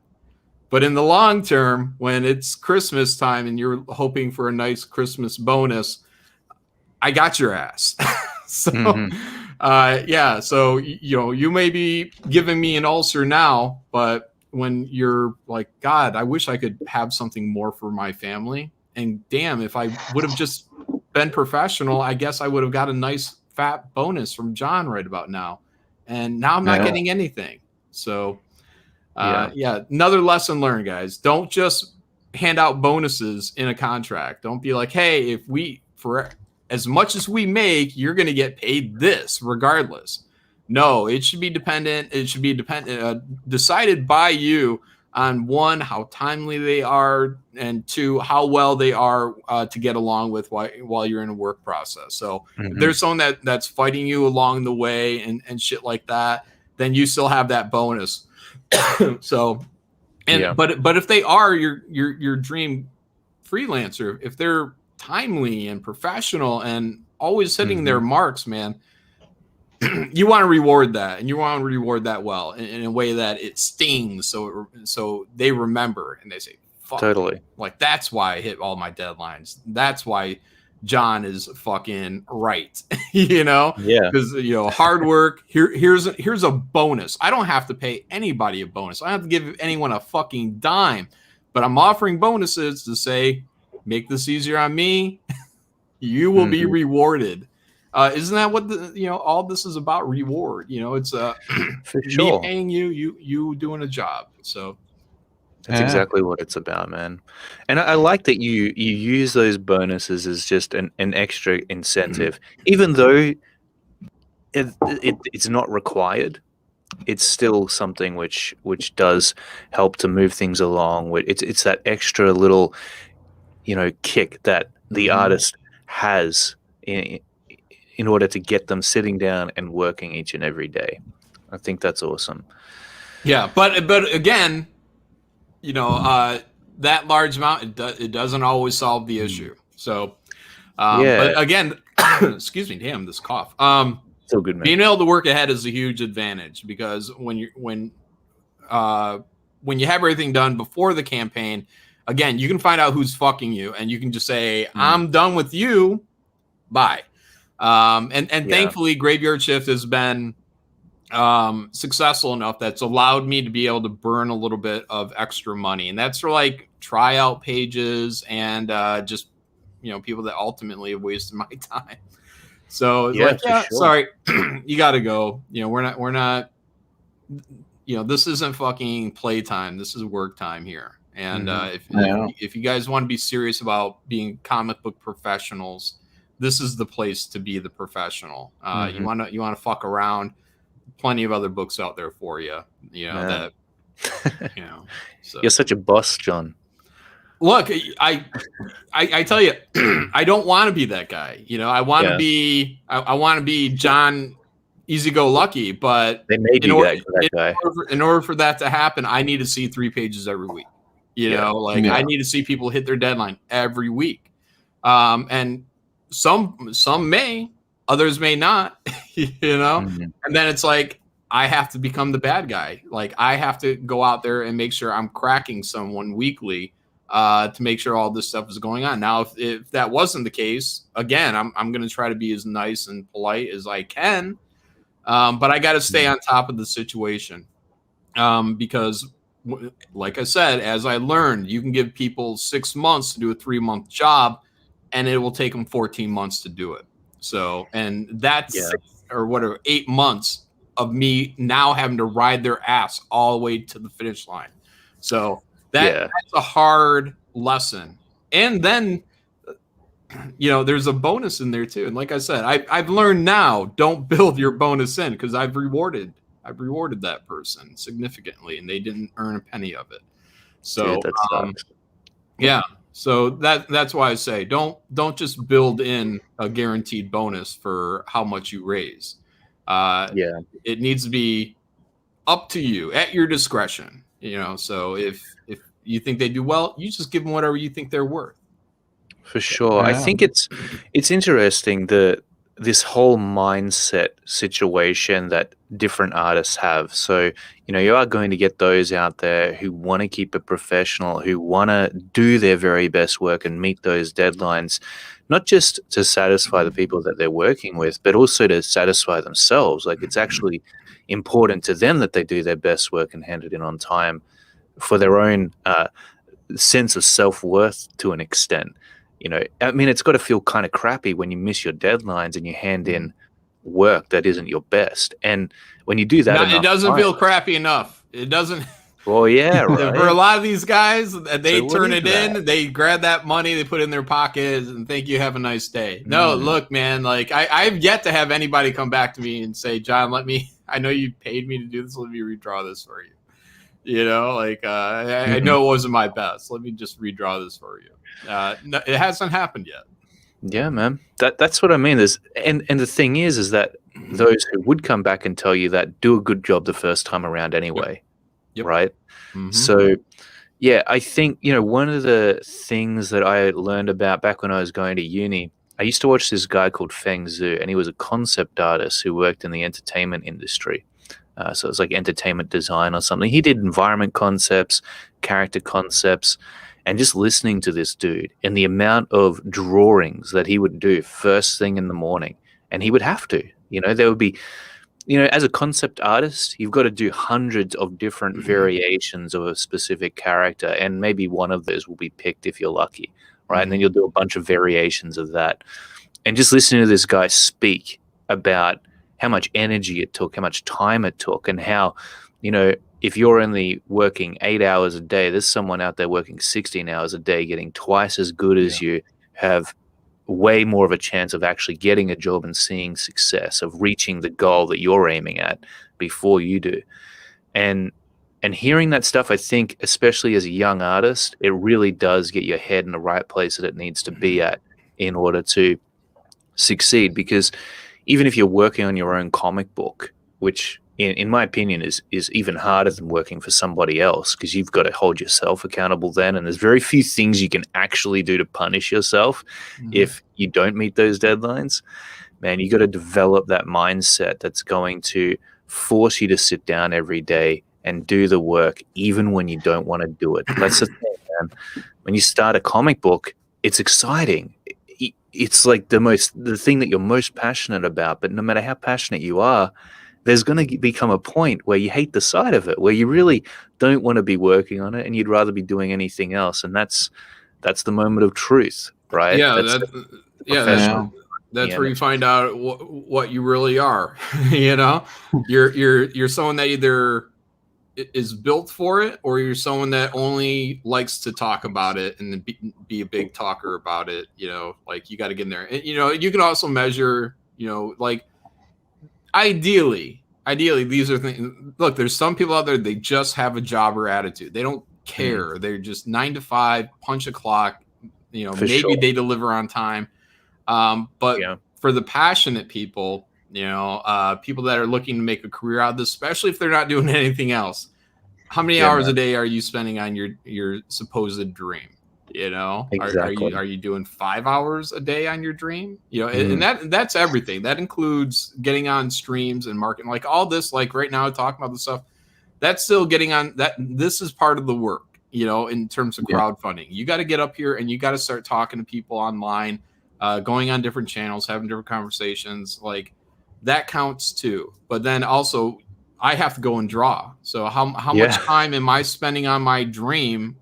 but in the long term, when it's Christmas time and you're hoping for a nice Christmas bonus, I got your ass. So, so, you may be giving me an ulcer now, but when you're like, God, I wish I could have something more for my family. And damn, if I would have just been professional, I guess I would have got a nice fat bonus from Jon right about now. And now I'm not getting anything. So, another lesson learned, guys. Don't just hand out bonuses in a contract. Don't be like, hey, for as much as we make, you're going to get paid this regardless. No, it should be dependent. It should be decided by you on, one, how timely they are, and two, how well they are to get along with while you're in a work process. So if there's someone that's fighting you along the way and shit like that, then you still have that bonus. So, but if they are your dream freelancer, if they're timely and professional and always hitting their marks, man, you want to reward that, and you want to reward that well in a way that it stings, so they remember and they say, fuck, totally, like, that's why I hit all my deadlines. That's why Jon is fucking right. Because hard work. Here's a bonus. I don't have to pay anybody a bonus. I don't have to give anyone a fucking dime, but I'm offering bonuses to say, make this easier on me. You will be rewarded. Isn't that what all this is about? Reward. It's for sure. Me paying you doing a job. So that's exactly what it's about, man. And I like that you use those bonuses as just an extra incentive, even though it's not required. It's still something which does help to move things along. It's that extra little, kick that the artist has in order to get them sitting down and working each and every day. I think that's awesome. Yeah, but again, that large amount, it doesn't always solve the issue. So, but again, excuse me, damn, this cough. So good, man. Being able to work ahead is a huge advantage, because when you have everything done before the campaign, again, you can find out who's fucking you, and you can just say, I'm done with you. Bye. And thankfully, Graveyard Shift has been successful enough that's allowed me to be able to burn a little bit of extra money. And that's for like tryout pages and just, people that ultimately have wasted my time. So it's sure. Sorry, you got to go. We're not, this isn't fucking playtime. This is work time here. And if you guys want to be serious about being comic book professionals, this is the place to be the professional. You want to fuck around. Plenty of other books out there for you. So. You're such a boss, Jon. Look, I tell you, I don't want to be that guy. I want to be. I want to be Jon, easy-go-lucky. But they made you that guy. In order for that to happen, I need to see 3 pages every week. I need to see people hit their deadline every week. And some may, others may not. And then it's like, I have to become the bad guy. Like, I have to go out there and make sure I'm cracking someone weekly to make sure all this stuff is going on. Now, if that wasn't the case, again, I'm going to try to be as nice and polite as I can. But I got to stay on top of the situation because, like I said, as I learned, you can give people 6 months to do a 3-month job, and it will take them 14 months to do it. So, and that's 8 months of me now having to ride their ass all the way to the finish line. So that's a hard lesson. And then, there's a bonus in there too. And like I said, I've learned now, don't build your bonus in, because I've rewarded I've rewarded that person significantly, and they didn't earn a penny of it. So Dude, that sucks. yeah. So that's why I say don't just build in a guaranteed bonus for how much you raise. Yeah. It needs to be up to you at your discretion. So if you think they do well, you just give them whatever you think they're worth. For sure. I think it's interesting this whole mindset situation that different artists have. So, you are going to get those out there who want to keep it professional, who want to do their very best work and meet those deadlines, not just to satisfy the people that they're working with, but also to satisfy themselves. Like, it's actually important to them that they do their best work and hand it in on time for their own sense of self-worth to an extent. I mean, it's got to feel kind of crappy when you miss your deadlines and you hand in work that isn't your best. And when you do that, it doesn't feel crappy enough. It doesn't. Well, yeah, right. For a lot of these guys, they turn it in, they grab that money, they put it in their pockets, and thank you, have a nice day. No, look, man, like I've yet to have anybody come back to me and say, John, I know you paid me to do this, let me redraw this for you. I know it wasn't my best. Let me just redraw this for you. No, it hasn't happened yet. Yeah, man. That's what I mean. And the thing is that those who would come back and tell you that do a good job the first time around anyway. Yep. Right? Mm-hmm. So, yeah, I think, one of the things that I learned about back when I was going to uni, I used to watch this guy called Feng Zhu, and he was a concept artist who worked in the entertainment industry. So it's like entertainment design or something. He did environment concepts, character concepts, and just listening to this dude and the amount of drawings that he would do first thing in the morning. And he would have to, there would be, as a concept artist, you've got to do hundreds of different variations of a specific character. And maybe one of those will be picked if you're lucky, right? And then you'll do a bunch of variations of that. And just listening to this guy speak about how much energy it took, how much time it took, and how, if you're only working 8 hours a day, there's someone out there working 16 hours a day, getting twice as good as you, have way more of a chance of actually getting a job and seeing success, of reaching the goal that you're aiming at before you do. And hearing that stuff, I think, especially as a young artist, it really does get your head in the right place that it needs to be at in order to succeed. Because even if you're working on your own comic book, which in my opinion is even harder than working for somebody else, because you've got to hold yourself accountable then, and there's very few things you can actually do to punish yourself if you don't meet those deadlines. Man, you got to develop that mindset that's going to force you to sit down every day and do the work even when you don't want to do it. That's the thing, man. When you start a comic book, it's exciting. It's like the thing that you're most passionate about, but no matter how passionate you are, there's going to become a point where you hate the sight of it, where you really don't want to be working on it and you'd rather be doing anything else. And that's the moment of truth, right? Yeah, that's where you find out what you really are. You're someone that either is built for it, or you're someone that only likes to talk about it and be a big talker about it. Like, you got to get in there. And, you can also measure, like, ideally, these are things. Look, there's some people out there, they just have a jobber attitude. They don't care. They're just 9 to 5, punch a clock. Maybe they deliver on time. But for the passionate people, people that are looking to make a career out of this, especially if they're not doing anything else, how many hours a day are you spending on your supposed dream? Exactly. Are you doing 5 hours a day on your dream? And that's everything. That includes getting on streams and marketing, like all this, like right now talking about the stuff that's still getting on that. This is part of the work, in terms of crowdfunding. You got to get up here and you got to start talking to people online, going on different channels, having different conversations. Like, that counts too. But then also, I have to go and draw. So how much time am I spending on my dream?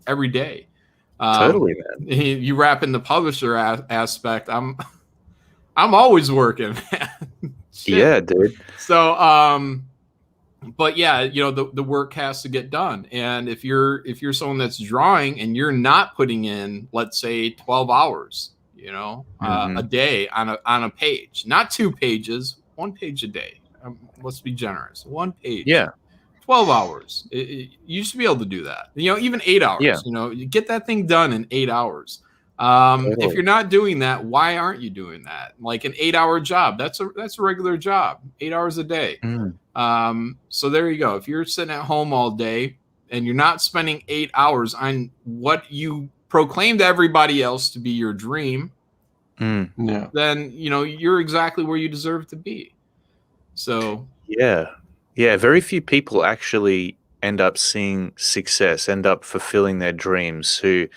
Every day. Totally, man. You wrap in the publisher aspect. I'm always working. Yeah, dude. So, but yeah, the work has to get done. And if you're someone that's drawing and you're not putting in, let's say 12 hours, a day on a page, not 2 pages, 1 page a day. let's be generous. One page. Yeah. 12 hours. You should be able to do that. Even 8 hours. Yeah. You get that thing done in 8 hours. Totally. If you're not doing that, why aren't you doing that? Like an 8-hour job, that's a regular job, 8 hours a day. So there you go. If you're sitting at home all day and you're not spending 8 hours on what you proclaim to everybody else to be your dream, then you're exactly where you deserve to be. So yeah, very few people actually end up seeing success, end up fulfilling their dreams, who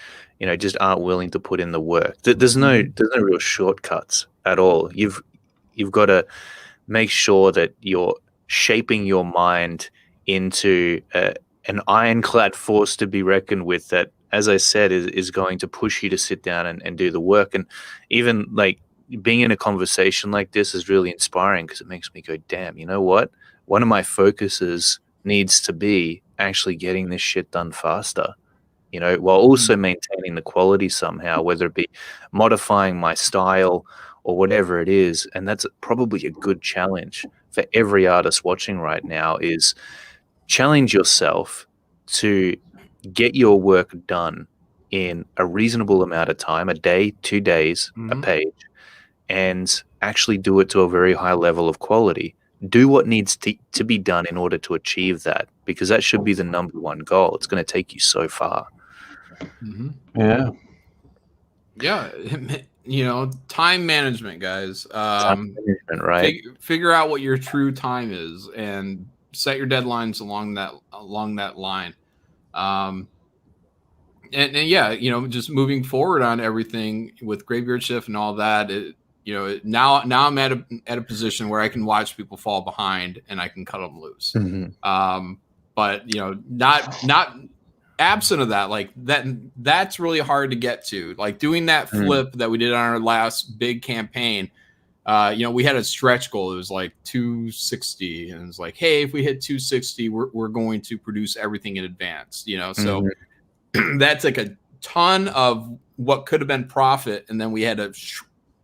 just aren't willing to put in the work. There's no real shortcuts at all. You've got to make sure that you're shaping your mind into an ironclad force to be reckoned with, that, as I said, is going to push you to sit down and do the work. And even like being in a conversation like this is really inspiring, because it makes me go, damn, you know what? One of my focuses needs to be actually getting this shit done faster, while also maintaining the quality somehow, whether it be modifying my style or whatever it is. And that's probably a good challenge for every artist watching right now, is challenge yourself to get your work done in a reasonable amount of time, a day, 2 days, a page, and actually do it to a very high level of quality. Do what needs to be done in order to achieve that, because that should be the number one goal. It's going to take you so far. Time management, guys. Time management, right? Figure out what your true time is and set your deadlines along that line. Just moving forward on everything with Graveyard Shift and all that. Now I'm at a position where I can watch people fall behind and I can cut them loose. But not absent of that, like that's really hard to get to. Like doing that flip that we did on our last big campaign. We had a stretch goal. It was like 260, and it's like, hey, if we hit 260, we're going to produce everything in advance. So that's like a ton of what could have been profit, and then we had to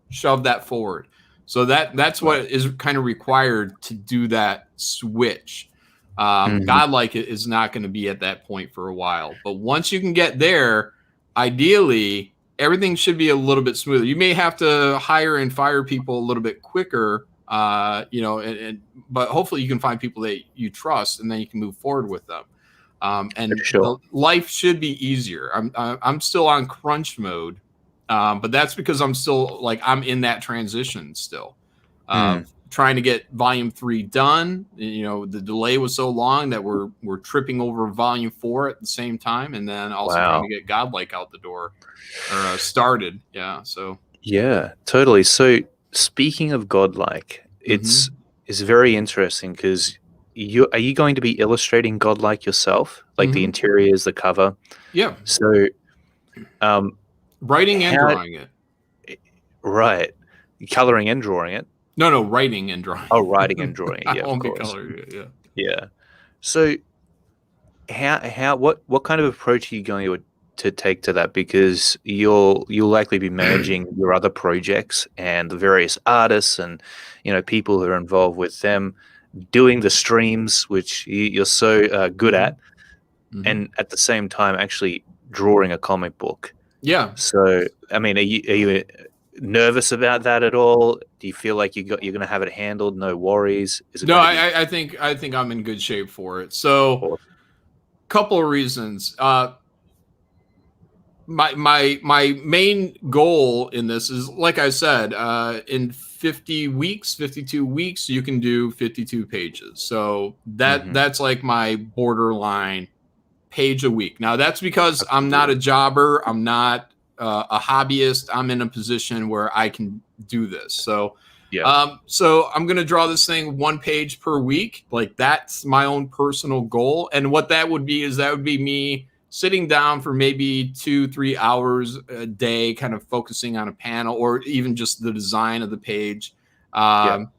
shove that forward. So that's what is kind of required to do that switch. Godlike is not going to be at that point for a while, but once you can get there, ideally everything should be a little bit smoother. You may have to hire and fire people a little bit quicker, but hopefully you can find people that you trust, and then you can move forward with them. Life should be easier. I'm still on crunch mode, but that's because I'm still I'm in that transition still, trying to get volume 3 done. The delay was so long that we're tripping over volume 4 at the same time, and then also trying to get Godlike out the door or started. Yeah, totally. So speaking of Godlike, it's very interesting, because are you going to be illustrating Godlike yourself, like the interiors, the cover? Yeah. So writing and drawing it. Right. Coloring and drawing it. No, writing and drawing. Oh, writing and drawing. Yeah, I won't of be course. coloring it. Yeah. So what kind of approach are you going to take to that? Because you'll likely be managing your other projects and the various artists and people who are involved with them, doing the streams, which you're so good at, and at the same time actually drawing a comic book. Yeah. So I mean, are you nervous about that at all? Do you feel like you're going to have it handled? No worries. I think I'm in good shape for it. So, couple of reasons. My main goal in this is, like I said, in 52 weeks, you can do 52 pages. So that's like my borderline page a week. Now that's because I'm not a jobber. I'm not a hobbyist. I'm in a position where I can do this. So, so I'm going to draw this thing 1 page per week. Like that's my own personal goal. And what that would be is me sitting down for maybe 2-3 hours a day, kind of focusing on a panel or even just the design of the page.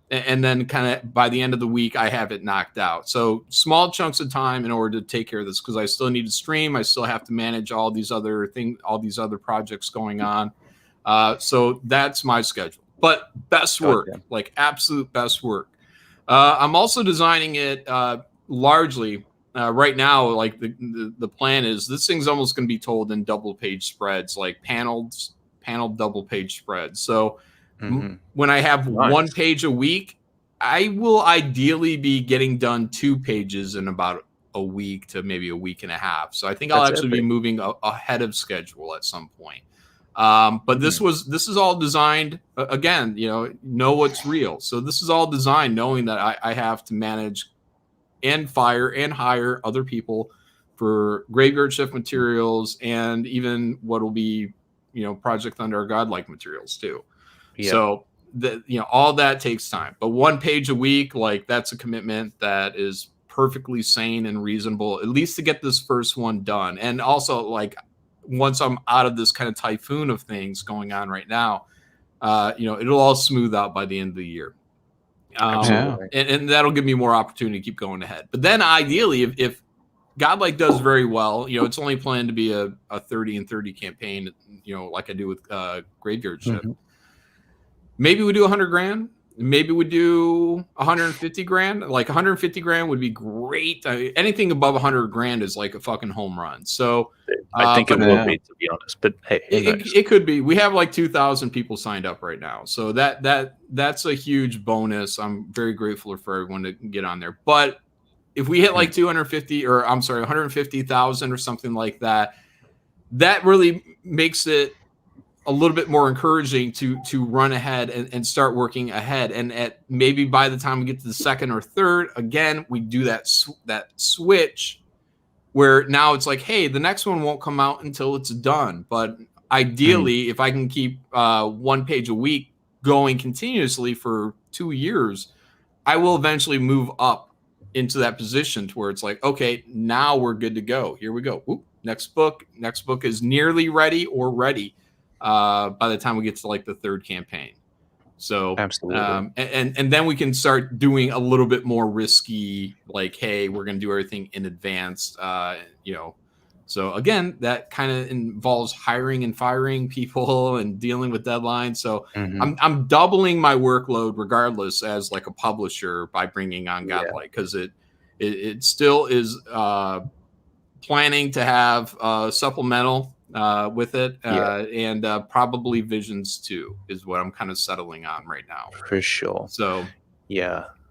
And then kind of by the end of the week, I have it knocked out. So small chunks of time in order to take care of this, because I still need to stream. I still have to manage all these other things, all these other projects going on. So that's my schedule. But best work, like absolute best work. I'm also designing it largely right now. Like the plan is this thing's almost going to be told in double page spreads, like paneled double page spreads. So when I have one page a week, I will ideally be getting done 2 pages in about a week to maybe a week and a half. So I think I'll actually be moving ahead of schedule at some point. But this is all designed again, know what's real. So this is all designed knowing that I have to manage and fire and hire other people for graveyard shift materials and even what will be, Project Thunder Godlike materials too. Yeah. So all that takes time, but 1 page a week, like that's a commitment that is perfectly sane and reasonable, at least to get this first one done. And also like, once I'm out of this kind of typhoon of things going on right now, it'll all smooth out by the end of the year. And that'll give me more opportunity to keep going ahead. But then ideally, if Godlike does very well, it's only planned to be a 30 and 30 campaign, like I do with Graveyard Ship. Maybe we do $100,000. Maybe we do $150,000. Like $150,000 would be great. Anything above $100,000 is like a fucking home run. So I think it will be, to be honest. But hey, it could be. We have like 2,000 people signed up right now, so that's a huge bonus. I'm very grateful for everyone to get on there. But if we hit like 150,000 or something like that, that really makes it a little bit more encouraging to run ahead and start working ahead. And maybe by the time we get to the second or third, again, we do that switch where now it's like, hey, the next one won't come out until it's done. But ideally, if I can keep 1 page a week going continuously for 2 years, I will eventually move up into that position to where it's like, okay, now we're good to go. Here we go. Oop, next book is nearly ready or ready by the time we get to like the 3rd campaign. So absolutely. And then we can start doing a little bit more risky, like, hey, we're going to do everything in advance. So again, that kind of involves hiring and firing people and dealing with deadlines. So I'm doubling my workload regardless as like a publisher by bringing on Godlike, because it still is planning to have supplemental with it, and probably Visions too is what I'm kind of settling on right now. For sure. So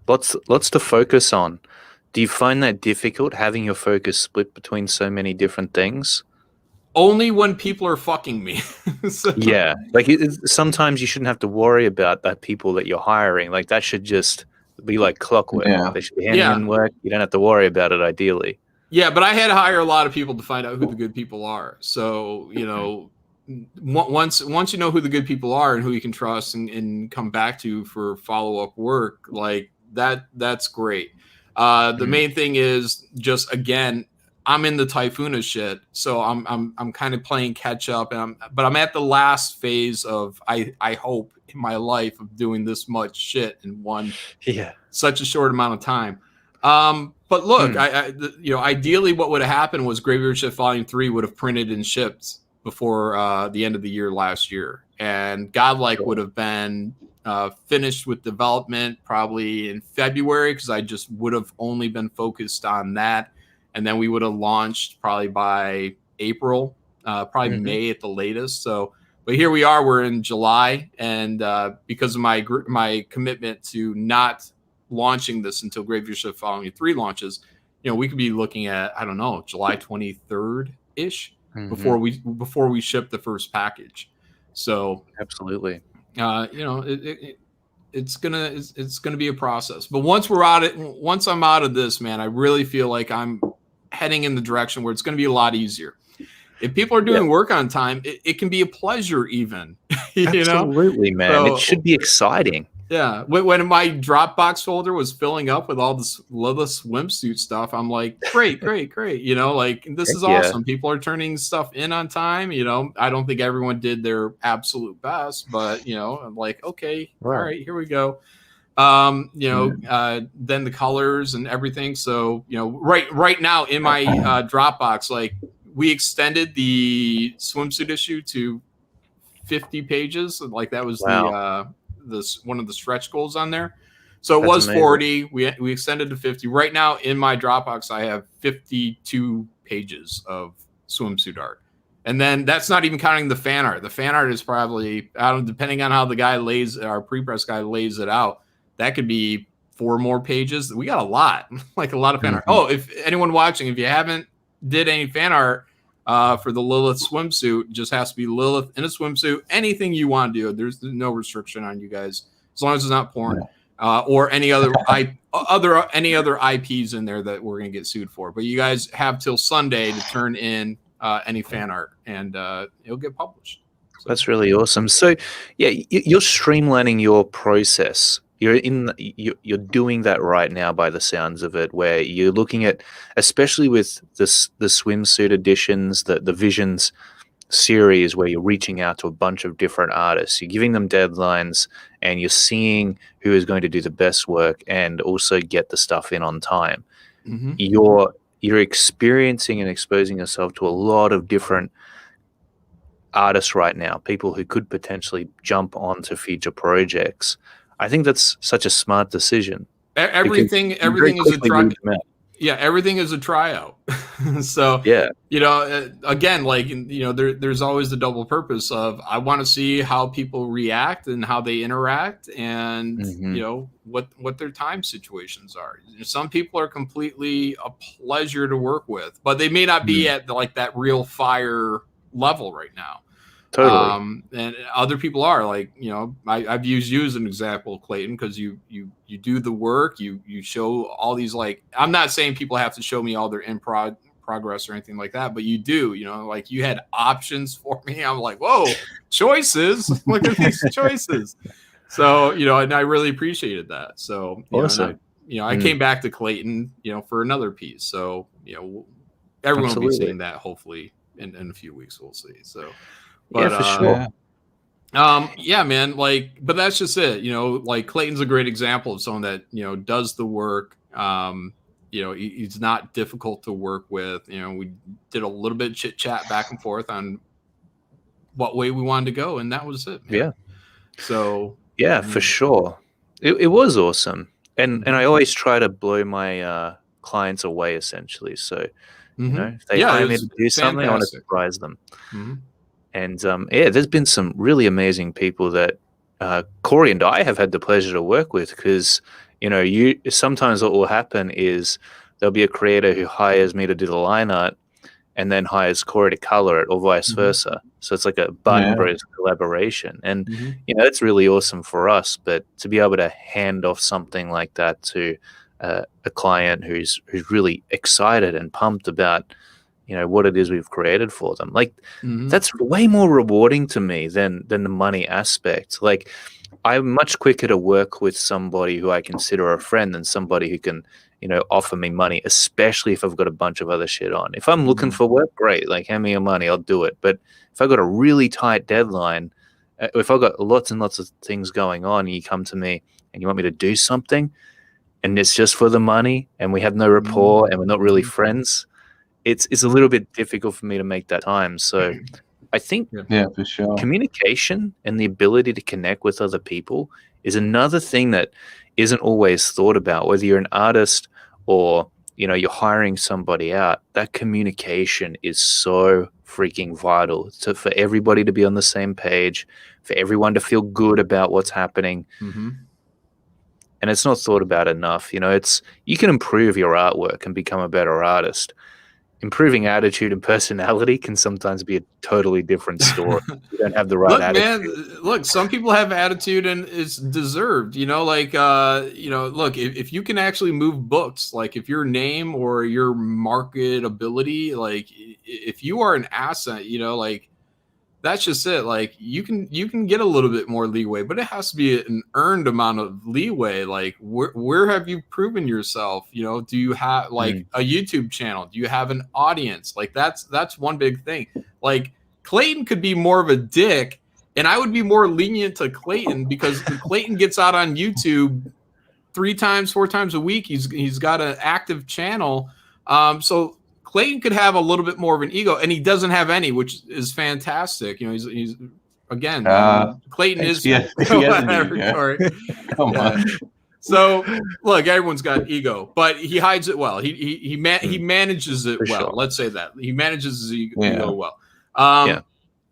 lots to focus on. Do you find that difficult, having your focus split between so many different things? Only when people are fucking me. Yeah, like sometimes you shouldn't have to worry about that people that you're hiring. Like that should just be like clockwork. They should be handing in work. You don't have to worry about it ideally. Yeah, but I had to hire a lot of people to find out who the good people are. So, once you know who the good people are and who you can trust and come back to for follow-up work, like that's great. The main thing is just, again, I'm in the typhoon of shit. So I'm kind of playing catch up, but I'm at the last phase of I hope in my life of doing this much shit in such a short amount of time. But look, ideally what would have happened was Graveyard Shift Volume 3 would have printed and shipped before the end of the year last year. And Godlike would have been finished with development probably in February, because I just would have only been focused on that. And then we would have launched probably by April, probably May at the latest. So, but here we are, we're in July. And because of my commitment to not launching this until Graveyard Shift Volume 3 launches, we could be looking at, I don't know, July 23rd ish before we ship the first package. So absolutely, it's gonna be a process. But once I'm out of this, man, I really feel like I'm heading in the direction where it's going to be a lot easier. If people are doing work on time, it can be a pleasure even. Absolutely, man. So, it should be exciting. Yeah. When my Dropbox folder was filling up with all this swimsuit stuff, I'm like, great. Like, this is awesome. People are turning stuff in on time. I don't think everyone did their absolute best, but, I'm like, okay, all right, here we go. Then the colors and everything. So, right now in my Dropbox, like, we extended the swimsuit issue to 50 pages. Like, that was one of the stretch goals on there. So it That's was amazing. 40. We extended to 50. Right now in my Dropbox, I have 52 pages of swimsuit art. And then that's not even counting the fan art. The fan art is probably, I don't know, depending on how the guy our pre-press guy lays it out, that could be 4 more pages. We got a lot, like a lot of fan art. Oh, if anyone watching, if you haven't did any fan art for the Lilith swimsuit, just has to be Lilith in a swimsuit. Anything you want to do, there's no restriction on you guys, as long as it's not porn. Or any other any other IPs in there that we're gonna get sued for. But you guys have till Sunday to turn in any fan art, and it'll get published. So. That's really awesome. So, yeah, you're streamlining your process. You're doing that right now by the sounds of it, where you're looking at, especially with the swimsuit editions, the Visions series, where you're reaching out to a bunch of different artists. You're giving them deadlines, and you're seeing who is going to do the best work and also get the stuff in on time. Mm-hmm. You're experiencing and exposing yourself to a lot of different artists right now, people who could potentially jump onto future projects. I think that's such a smart decision. Everything is a tryout. Yeah, everything is a tryout. So, yeah, again, like, there's always the double purpose of, I want to see how people react and how they interact, and what their time situations are. Some people are completely a pleasure to work with, but they may not be at like that real fire level right now. Totally. And other people are, like, I've used you as an example, Clayton, because you do the work, you show all these, like, I'm not saying people have to show me all their progress or anything like that, but you do, like, you had options for me. I'm like, whoa, choices. Look at these choices. So, and I really appreciated that. So, awesome. I came back to Clayton, for another piece. So, everyone will be seeing that hopefully in a few weeks. We'll see. So, but, yeah, for sure. Yeah, man. Like, but that's just it. Like, Clayton's a great example of someone that does the work. He's not difficult to work with. We did a little bit of chit chat back and forth on what way we wanted to go, and that was it, man. Yeah. So yeah, for sure. It was awesome, and I always try to blow my clients away, essentially. So if they hire me to do something, I want to surprise them. Mm-hmm. And there's been some really amazing people that Corey and I have had the pleasure to work with, because sometimes what will happen is there'll be a creator who hires me to do the line art and then hires Corey to color it, or vice versa. So it's like a Barton Bros collaboration, and it's really awesome for us. But to be able to hand off something like that to a client who's really excited and pumped about what it is we've created for them, like, that's way more rewarding to me than the money aspect. Like, I'm much quicker to work with somebody who I consider a friend than somebody who can offer me money, especially if I've got a bunch of other shit on. If I'm looking for work, great, like, hand me your money, I'll do it. But if I've got a really tight deadline, if I've got lots and lots of things going on, and you come to me and you want me to do something, and it's just for the money, and we have no rapport, and we're not really friends, it's a little bit difficult for me to make that time. So I think for sure, communication and the ability to connect with other people is another thing that isn't always thought about. Whether you're an artist or you're hiring somebody out, that communication is so freaking vital for everybody to be on the same page, for everyone to feel good about what's happening. And it's not thought about enough. You can improve your artwork and become a better artist. Improving attitude and personality can sometimes be a totally different story. You don't have the right attitude. Man, look, some people have attitude and it's deserved. Look, if you can actually move books, like, if your name or your marketability, like, if you are an asset, like, that's just it. Like, you can get a little bit more leeway, but it has to be an earned amount of leeway. Like, where have you proven yourself? Do you have, like, a YouTube channel? Do you have an audience? Like, that's one big thing. Like, Clayton could be more of a dick, and I would be more lenient to Clayton, because Clayton gets out on YouTube 4 times a week. He's got an active channel. So Clayton could have a little bit more of an ego, and he doesn't have any, which is fantastic. He's again, Clayton is. Come on. So look, everyone's got ego, but he hides it well. He manages it well. Sure. Let's say that he manages his ego well.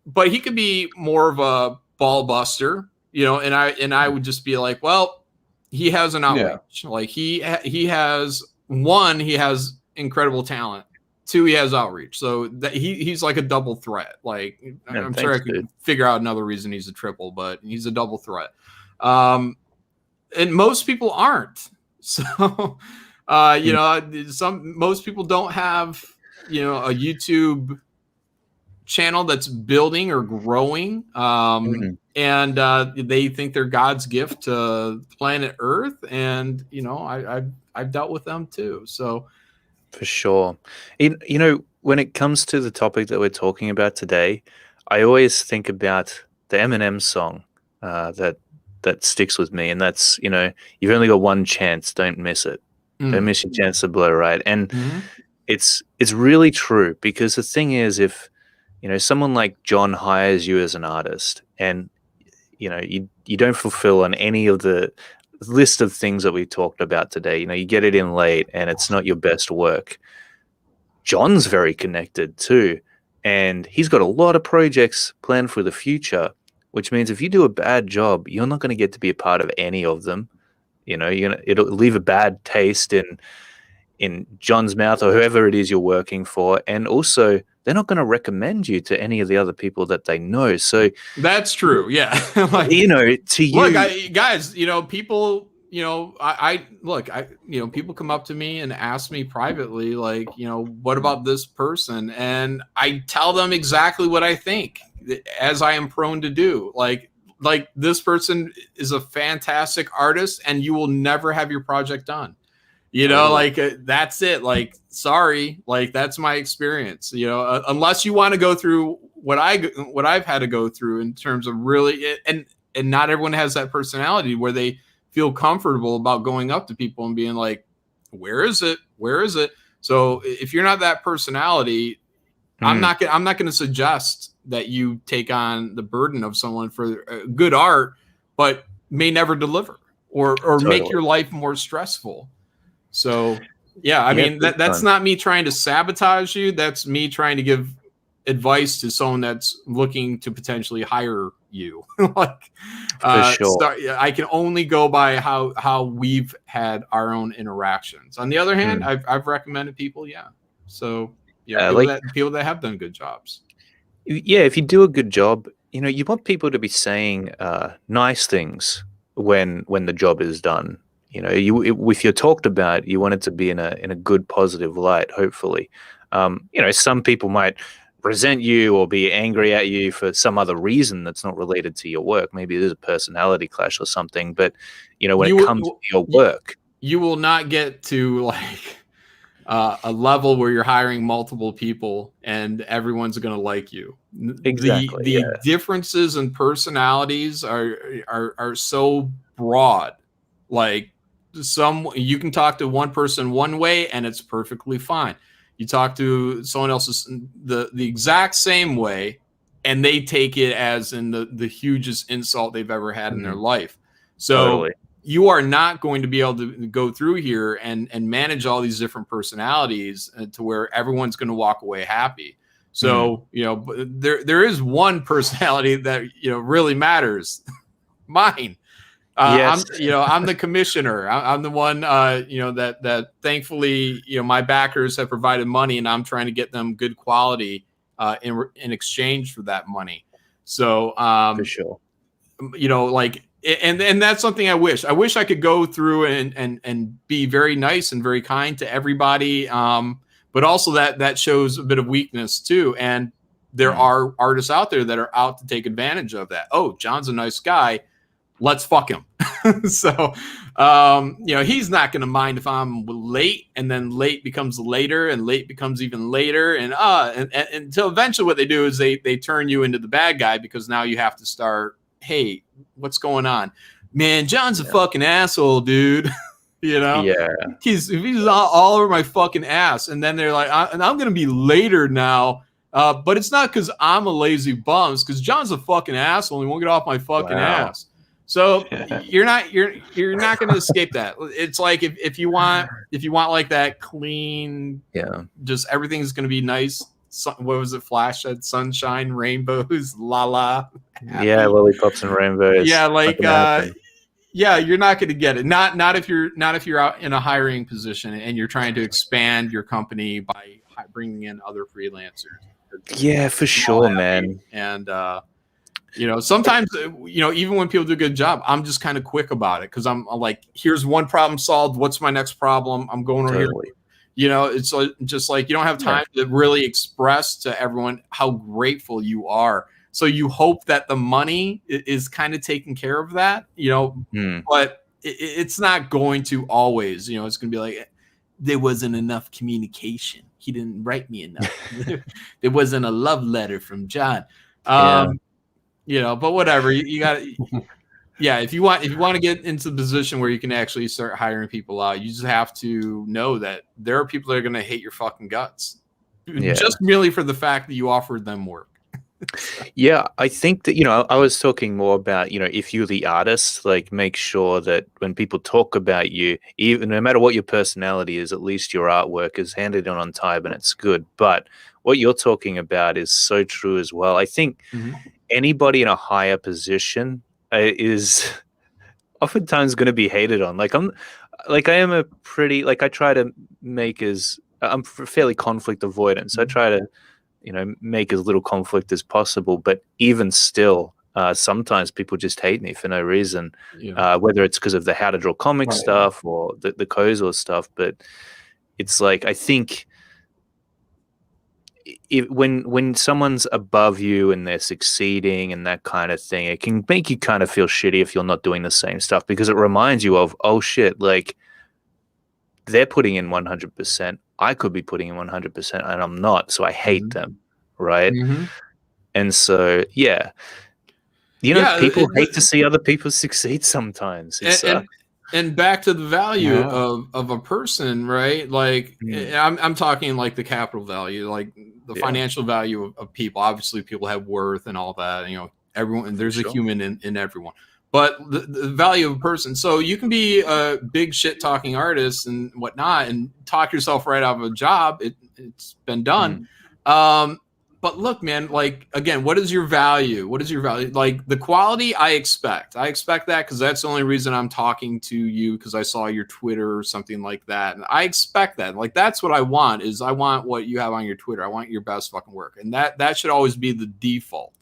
But he could be more of a ball buster, and I would just be like, well, he has an outreach. Like he has incredible talent. 2, he has outreach. So that he's like a double threat. Like I'm sure I could figure out another reason he's a triple, but he's a double threat. And most people aren't. So most people don't have a YouTube channel that's building or growing, and they think they're God's gift to planet Earth, and I've dealt with them too. So for sure, when it comes to the topic that we're talking about today, I always think about the Eminem song that sticks with me, and that's you've only got one chance, don't miss it. Don't miss your chance to blow, right? And it's really true, because the thing is, if someone like Jon hires you as an artist, and you don't fulfill on any of the list of things that we talked about today, you get it in late and it's not your best work. Jon's very connected too, and he's got a lot of projects planned for the future, which means if you do a bad job, you're not going to get to be a part of any of them. It'll leave a bad taste in Jon's mouth or whoever it is you're working for, and also they're not going to recommend you to any of the other people that they know. So that's true. Yeah. To you. Look, guys, people, people come up to me and ask me privately, like, what about this person? And I tell them exactly what I think, as I am prone to do. Like this person is a fantastic artist and you will never have your project done. That's it. Like, sorry, like that's my experience, unless you want to go through what I've had to go through in terms of really, and not everyone has that personality where they feel comfortable about going up to people and being like, where is it? So if you're not that personality, I'm not going to suggest that you take on the burden of someone for good art, but may never deliver or totally make your life more stressful. So, yeah, I mean, that's not me trying to sabotage you. That's me trying to give advice to someone that's looking to potentially hire you. For sure. I can only go by how we've had our own interactions. On the other hand, I've recommended people. Yeah. So, people that have done good jobs. Yeah. If you do a good job, you want people to be saying nice things when the job is done. If you're talked about, you want it to be in a good, positive light, hopefully. Some people might resent you or be angry at you for some other reason that's not related to your work. Maybe there's a personality clash or something, but when it comes to your work, you will not get to a level where you're hiring multiple people and everyone's going to like you. Exactly. The differences in personalities are so broad. Like, you can talk to one person one way and it's perfectly fine. You talk to someone else the exact same way and they take it as in the hugest insult they've ever had in their life. So you are not going to be able to go through here and manage all these different personalities to where everyone's going to walk away happy. So, there is one personality that, really matters. Mine. Yes. I'm the commissioner. I'm the one, that thankfully, my backers have provided money and I'm trying to get them good quality in exchange for that money. So, for sure, and that's something I wish I could go through and be very nice and very kind to everybody. But also that shows a bit of weakness too. And there are artists out there that are out to take advantage of that. Oh, Jon's a nice guy. Let's fuck him. So, he's not going to mind if I'm late and then late becomes later and late becomes even later. And until eventually what they do is they turn you into the bad guy because now you have to start, hey, what's going on? Man, Jon's a fucking asshole, dude. Yeah. He's all over my fucking ass. And then they're like, I'm going to be later now. But it's not because I'm a lazy bum. It's because Jon's a fucking asshole. He won't get off my fucking ass. So you're not going to escape that. It's like if you want like that clean, just everything's going to be nice. What was it? Flash said sunshine, rainbows, la la. Happy. Yeah, lollipops and rainbows. Yeah, like yeah, you're not going to get it. Not if you're out in a hiring position and you're trying to expand your company by bringing in other freelancers. Yeah, for sure, man. And sometimes even when people do a good job, I'm just kind of quick about it because I'm like, here's one problem solved. What's my next problem? I'm going over here. It's just like you don't have time to really express to everyone how grateful you are. So you hope that the money is kind of taking care of that, but it's not going to always. It's going to be like, there wasn't enough communication. He didn't write me enough. There wasn't a love letter from John. But whatever. You got if you want to get into the position where you can actually start hiring people out, you just have to know that there are people that are going to hate your fucking guts just merely for the fact that you offered them work. Yeah, I think that, I was talking more about, if you're the artist, like make sure that when people talk about you, even no matter what your personality is, at least your artwork is handed in on time and it's good. But what you're talking about is so true as well. I think anybody in a higher position is oftentimes going to be hated on. I am a pretty, I try to make I'm fairly conflict avoidant. So I try to, make as little conflict as possible. But even still, sometimes people just hate me for no reason, whether it's because of the How to Draw Comics stuff or the Kozor stuff. But it's like, I think when someone's above you and they're succeeding and that kind of thing, it can make you kind of feel shitty if you're not doing the same stuff, because it reminds you of, oh shit, like they're putting in 100%. I could be putting in 100% and I'm not. So I hate them. Right. And so, people hate to see other people succeed sometimes. And back to the value of a person, right? Like I'm talking like the capital value, like the financial value of people. Obviously people have worth and all that, everyone, there's a human in everyone. But the value of a person. So you can be a big shit talking artist and whatnot and talk yourself right out of a job. It's been done. But look, man, like, again, what is your value? What is your value? Like the quality I expect that because that's the only reason I'm talking to you, because I saw your Twitter or something like that. And I expect that. Like, that's what I want I want what you have on your Twitter. I want your best fucking work. And that should always be the default.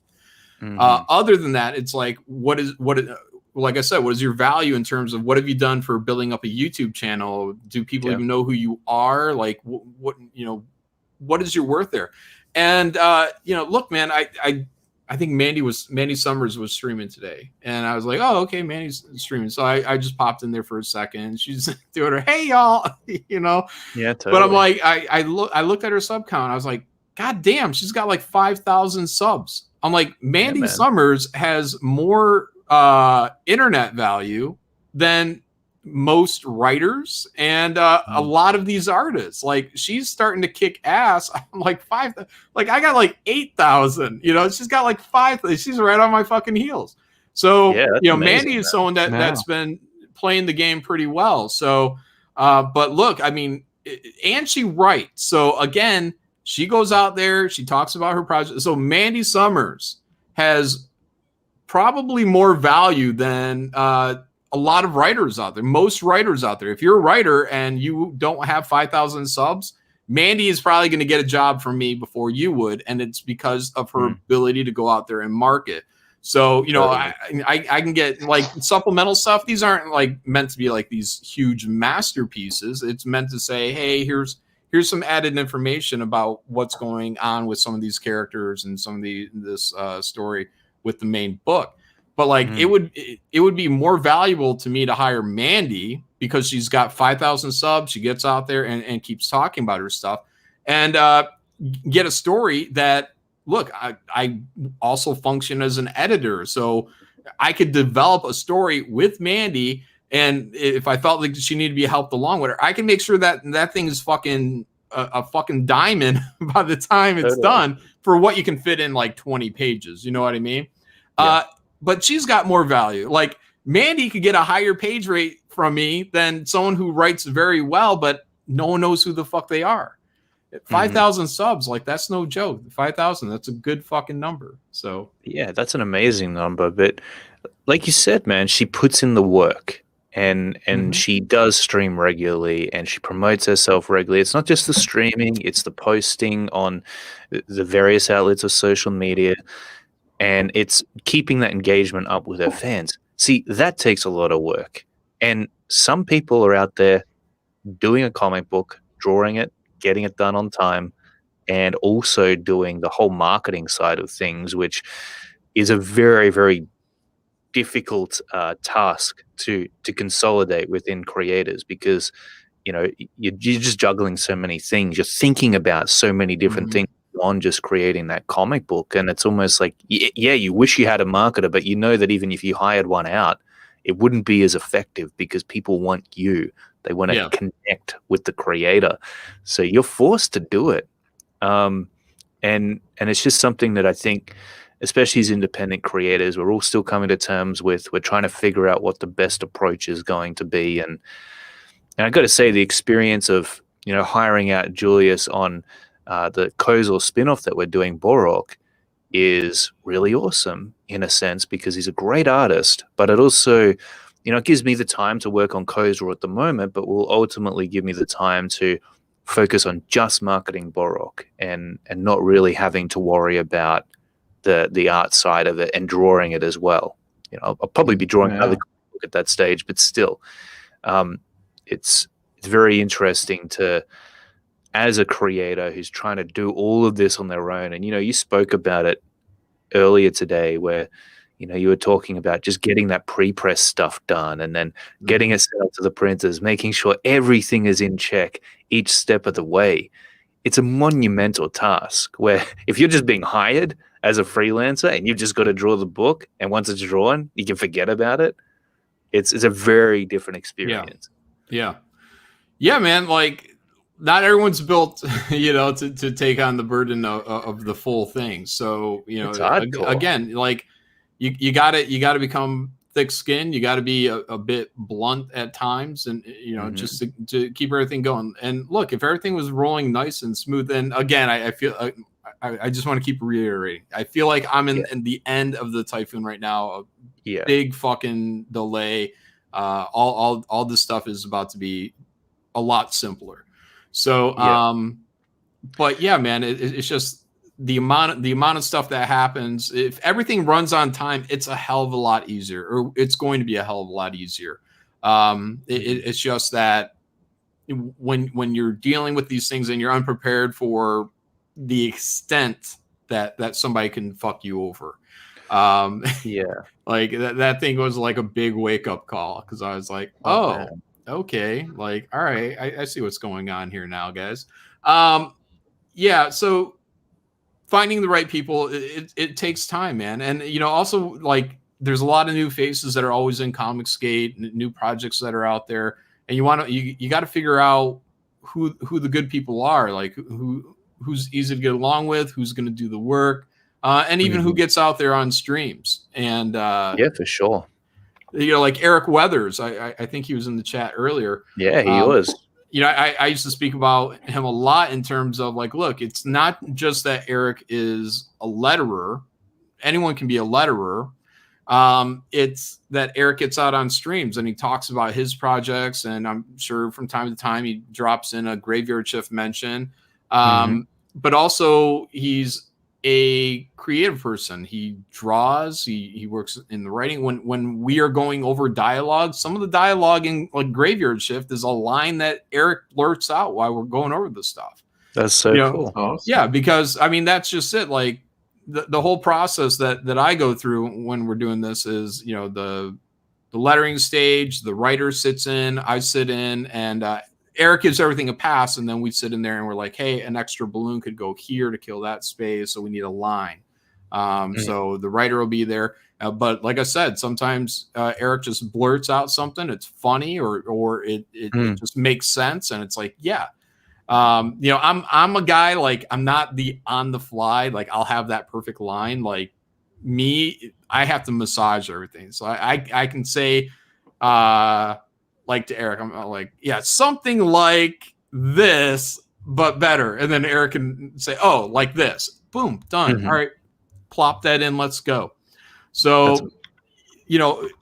Other than that, it's like, like I said, what is your value in terms of what have you done for building up a YouTube channel? Do people even know who you are? Like what is your worth there? And, look, man, I think Mandy Summers was streaming today and I was like, oh, okay, Mandy's streaming. So I just popped in there for a second. She's doing her, hey y'all, Yeah, totally. But I'm like, I looked at her sub count. I was like, God damn, she's got like 5,000 subs. I'm like, Mandy Summers has more internet value than most writers and a lot of these artists. Like, she's starting to kick ass. I'm like I got like 8,000. She's got like 5,000. She's right on my fucking heels. So amazing, Mandy is someone that's been playing the game pretty well. So, but look, I mean, and she writes. So again, she goes out there, she talks about her project. So Mandy Summers has probably more value than a lot of writers out there. Most writers out there. If you're a writer and you don't have 5,000 subs, Mandy is probably going to get a job from me before you would, and it's because of her ability to go out there and market. So, I can get like supplemental stuff. These aren't like meant to be like these huge masterpieces. It's meant to say, hey, here's some added information about what's going on with some of these characters and some of this story with the main book. But like it would be more valuable to me to hire Mandy because she's got 5,000 subs. She gets out there and keeps talking about her stuff and get a story that, look, I also function as an editor. So I could develop a story with Mandy. And if I felt like she needed to be helped along with her, I can make sure that thing is fucking a fucking diamond by the time it's done for what you can fit in like 20 pages. You know what I mean? Yeah. But she's got more value. Like Mandy could get a higher page rate from me than someone who writes very well, but no one knows who the fuck they are. 5,000 subs, like that's no joke. 5,000, that's a good fucking number. So yeah, that's an amazing number. But like you said, man, she puts in the work. And she does stream regularly, and she promotes herself regularly. It's not just the streaming, it's the posting on the various outlets of social media, and it's keeping that engagement up with her fans. See, that takes a lot of work. And some people are out there doing a comic book, drawing it, getting it done on time, and also doing the whole marketing side of things, which is a very, very difficult task to consolidate within creators, because you're just juggling so many things. You're thinking about so many different things on just creating that comic book, and it's almost like, yeah, you wish you had a marketer, but you know that even if you hired one out, it wouldn't be as effective because people want you. They want to connect with the creator, so you're forced to do it. And it's just something that I think, especially as independent creators, we're all still coming to terms with. We're trying to figure out what the best approach is going to be. And I got to say, the experience of, hiring out Julius on the Kozor spin-off that we're doing, Borok, is really awesome in a sense, because he's a great artist, but it also, it gives me the time to work on Kozor at the moment, but will ultimately give me the time to focus on just marketing Borok and not really having to worry about the art side of it and drawing it as well. I'll probably be drawing another book at that stage, but still, it's very interesting to, as a creator who's trying to do all of this on their own. And you spoke about it earlier today, where you were talking about just getting that pre-press stuff done and then getting it set up to the printers, making sure everything is in check each step of the way. It's a monumental task where if you're just being hired as a freelancer and you've just got to draw the book, and once it's drawn, you can forget about it. It's a very different experience. Yeah, man. Like, not everyone's built, to take on the burden of the full thing. So, it's hardcore. Again, like you gotta become thick-skinned. You got to be a bit blunt at times, and just to keep everything going. And look, if everything was rolling nice and smooth, and again, I feel I just want to keep reiterating, I feel like I'm in the end of the typhoon right now. A big fucking delay. All this stuff is about to be a lot simpler. So, but yeah, man, it's just the amount of stuff that happens. If everything runs on time, it's a hell of a lot easier, or it's going to be a hell of a lot easier. It's just that when you're dealing with these things and you're unprepared for the extent that somebody can fuck you over. Like that thing was like a big wake up call, because I was like, okay, like, all right, I see what's going on here now, guys. So finding the right people, it takes time, man. And also, like, there's a lot of new faces that are always in Comicsgate, new projects that are out there, and you got to figure out who the good people are, like who's easy to get along with, who's going to do the work, and even who gets out there on streams. And for sure. Like Eric Weathers, I think he was in the chat earlier. Yeah, he was. I used to speak about him a lot in terms of, like, look, it's not just that Eric is a letterer. Anyone can be a letterer. It's that Eric gets out on streams and he talks about his projects, and I'm sure from time to time he drops in a Graveyard Shift mention. But also, he's a creative person. He draws, he works in the writing. When we are going over dialogue, some of the dialogue in like Graveyard Shift is a line that Eric blurts out while we're going over the stuff. That's so cool. Awesome. Yeah, because I mean, that's just it. Like the whole process that I go through when we're doing this is, the lettering stage, the writer sits in, I sit in, and Eric gives everything a pass, and then we sit in there and we're like, hey, an extra balloon could go here to kill that space, so we need a line. So the writer will be there. But like I said, sometimes Eric just blurts out something. It's funny, or it just makes sense, and it's like, yeah. I'm a guy, like, I'm not the on the fly, like I'll have that perfect line, like I have to massage everything. So I can say, like to Eric, I'm like, yeah, something like this, but better. And then Eric can say, oh, like this. Boom, done. Mhm. All right, plop that in. Let's go. So,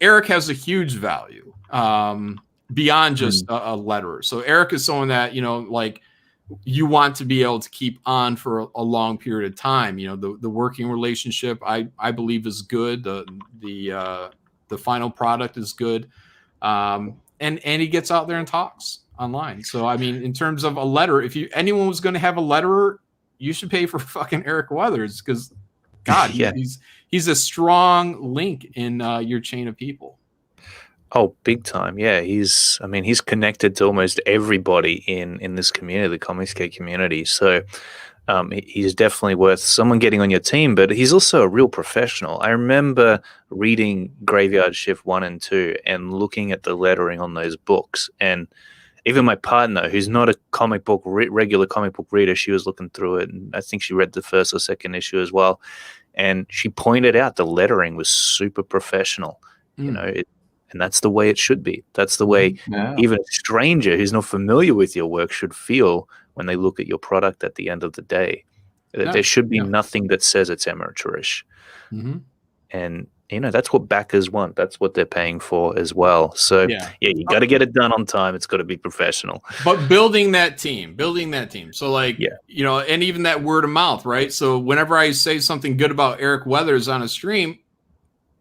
Eric has a huge value beyond just a letterer. So Eric is someone that, like you want to be able to keep on for a long period of time. The working relationship, I believe is good. The final product is good. And he gets out there and talks online. So, I mean, in terms of a letter, if anyone was going to have a letterer, you should pay for fucking Eric Weathers, because God, Yeah. he's a strong link in your chain of people. Oh, big time. Yeah. He's connected to almost everybody in this community, the Comicsgate community. So he's definitely worth someone getting on your team, but he's also a real professional. I remember reading Graveyard Shift 1 and 2 and looking at the lettering on those books. And even my partner, who's not a regular comic book reader, she was looking through it, and I think she read the first or second issue as well. And she pointed out the lettering was super professional, and that's the way it should be. That's the way even a stranger who's not familiar with your work should feel when they look at your product at the end of the day. There should be nothing that says it's amateurish. Mm-hmm. And, that's what backers want. That's what they're paying for as well. So, you got to get it done on time. It's got to be professional. But building that team. So, like, and even that word of mouth, right? So whenever I say something good about Eric Weathers on a stream,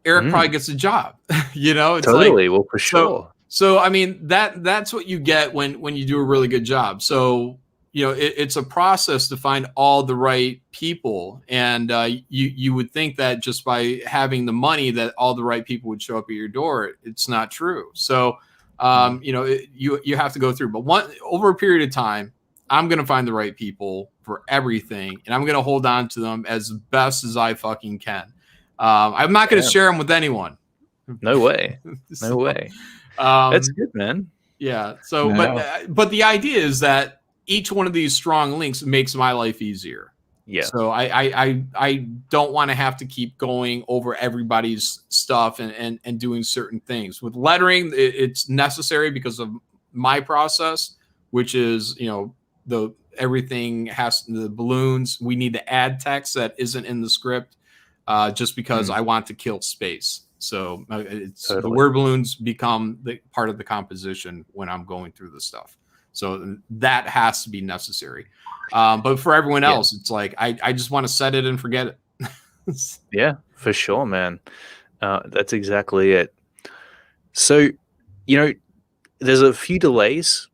Eric probably gets a job. It's totally. Well, for sure. So I mean, that's what you get when you do a really good job. So, it's a process to find all the right people. And you would think that just by having the money that all the right people would show up at your door. It's not true. So, you have to go through. But over a period of time, I'm going to find the right people for everything. And I'm going to hold on to them as best as I fucking can. I'm not going to share them with anyone. No way. No way. That's good, man. Yeah. So, but the idea is that each one of these strong links makes my life easier. Yeah. So I don't want to have to keep going over everybody's stuff and doing certain things. With lettering, it's necessary because of my process, which is, everything has the balloons. We need to add text that isn't in the script. Just because I want to kill space. So the word balloons become part of the composition when I'm going through the stuff. So that has to be necessary. But for everyone else, it's like, I just want to set it and forget it. Yeah, for sure, man. That's exactly it. So, there's a few delays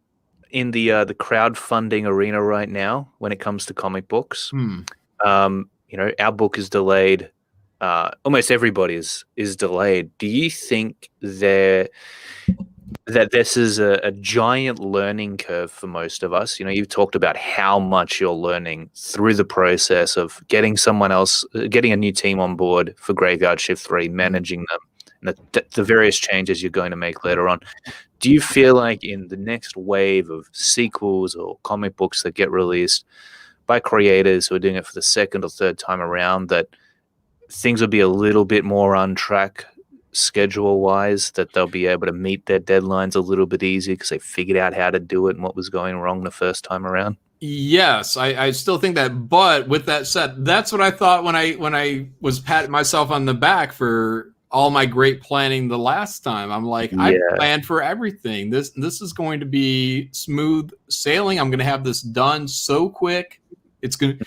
in the crowdfunding arena right now when it comes to comic books. Our book is delayed. Almost everybody is delayed. Do you think that this is a giant learning curve for most of us? You've talked about how much you're learning through the process of getting a new team on board for Graveyard Shift 3, managing them, and the various changes you're going to make later on. Do you feel like in the next wave of sequels or comic books that get released by creators who are doing it for the second or third time around, that things will be a little bit more on track schedule-wise, that they'll be able to meet their deadlines a little bit easier because they figured out how to do it and what was going wrong the first time around? Yes, I still think that. But with that said, that's what I thought when I was patting myself on the back for all my great planning the last time. I'm like, I planned for everything. This is going to be smooth sailing. I'm going to have this done so quick. It's gonna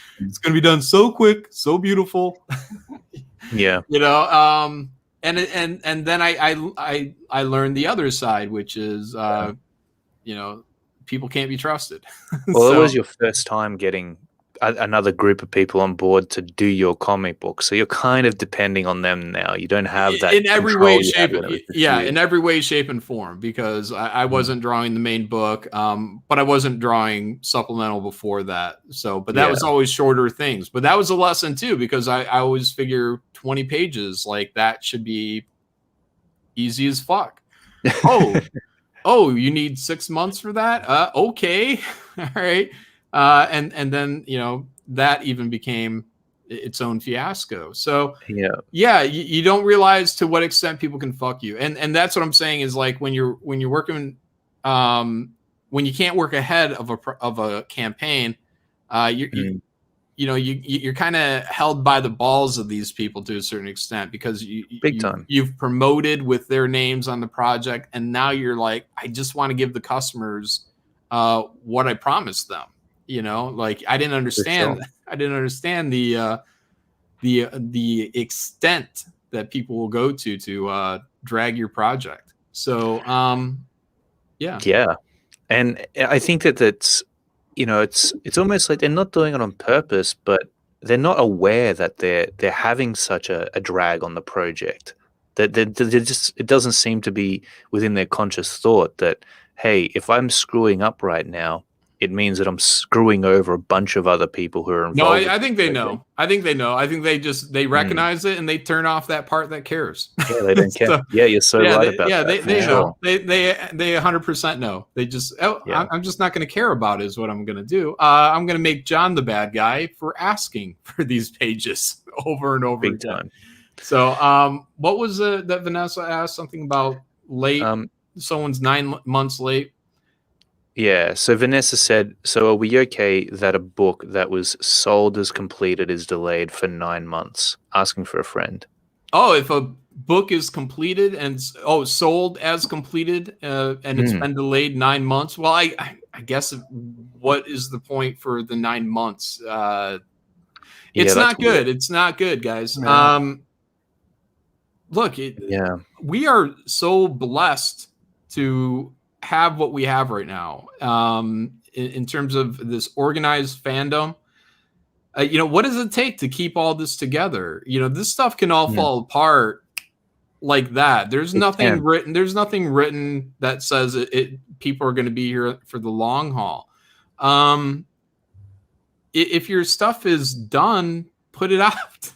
be done so quick, so beautiful. Yeah. And then I learned the other side, which is people can't be trusted. Well, it was your first time getting another group of people on board to do your comic book, so you're kind of depending on them now. You don't have that in every way, shape, in every way, shape, and form, because I wasn't drawing the main book, but I wasn't drawing supplemental before that. So, but that was always shorter things. But that was a lesson too, because I always figure 20 pages like that should be easy as fuck. Oh, you need 6 months for that? Okay, all right. And then that even became its own fiasco. So yeah, you don't realize to what extent people can fuck you, and that's what I'm saying is like when you're working, when you can't work ahead of a campaign, you're kind of held by the balls of these people to a certain extent because you've promoted with their names on the project, and now you're like, I just want to give the customers what I promised them. Like I didn't understand the extent that people will go to drag your project. So yeah, and I think that's it's almost like they're not doing it on purpose, but they're not aware that they're having such a drag on the project. That they're just, it doesn't seem to be within their conscious thought that, hey, if I'm screwing up right now, it means that I'm screwing over a bunch of other people who are involved. No, I think they know. I think they recognize it and they turn off that part that cares. Yeah, they don't care. So, yeah, you're so right about that. They know. They 100% know. They just, I'm just not going to care about it is what I'm going to do. I'm going to make John the bad guy for asking for these pages over and over again. Time. So, what was that Vanessa asked something about late? Someone's 9 months late. Yeah, so Vanessa said, so are we okay that a book that was sold as completed is delayed for 9 months? Asking for a friend. Oh, if a book is completed and sold as completed and it's been delayed 9 months, well, I guess what is the point for the 9 months? It's not good. Weird. It's not good, guys. No. Look, we are so blessed to have what we have right now in terms of this organized fandom. What does it take to keep all this together? This stuff can all fall apart like that. There's nothing written. There's nothing written that says people are going to be here for the long haul. If your stuff is done, put it out.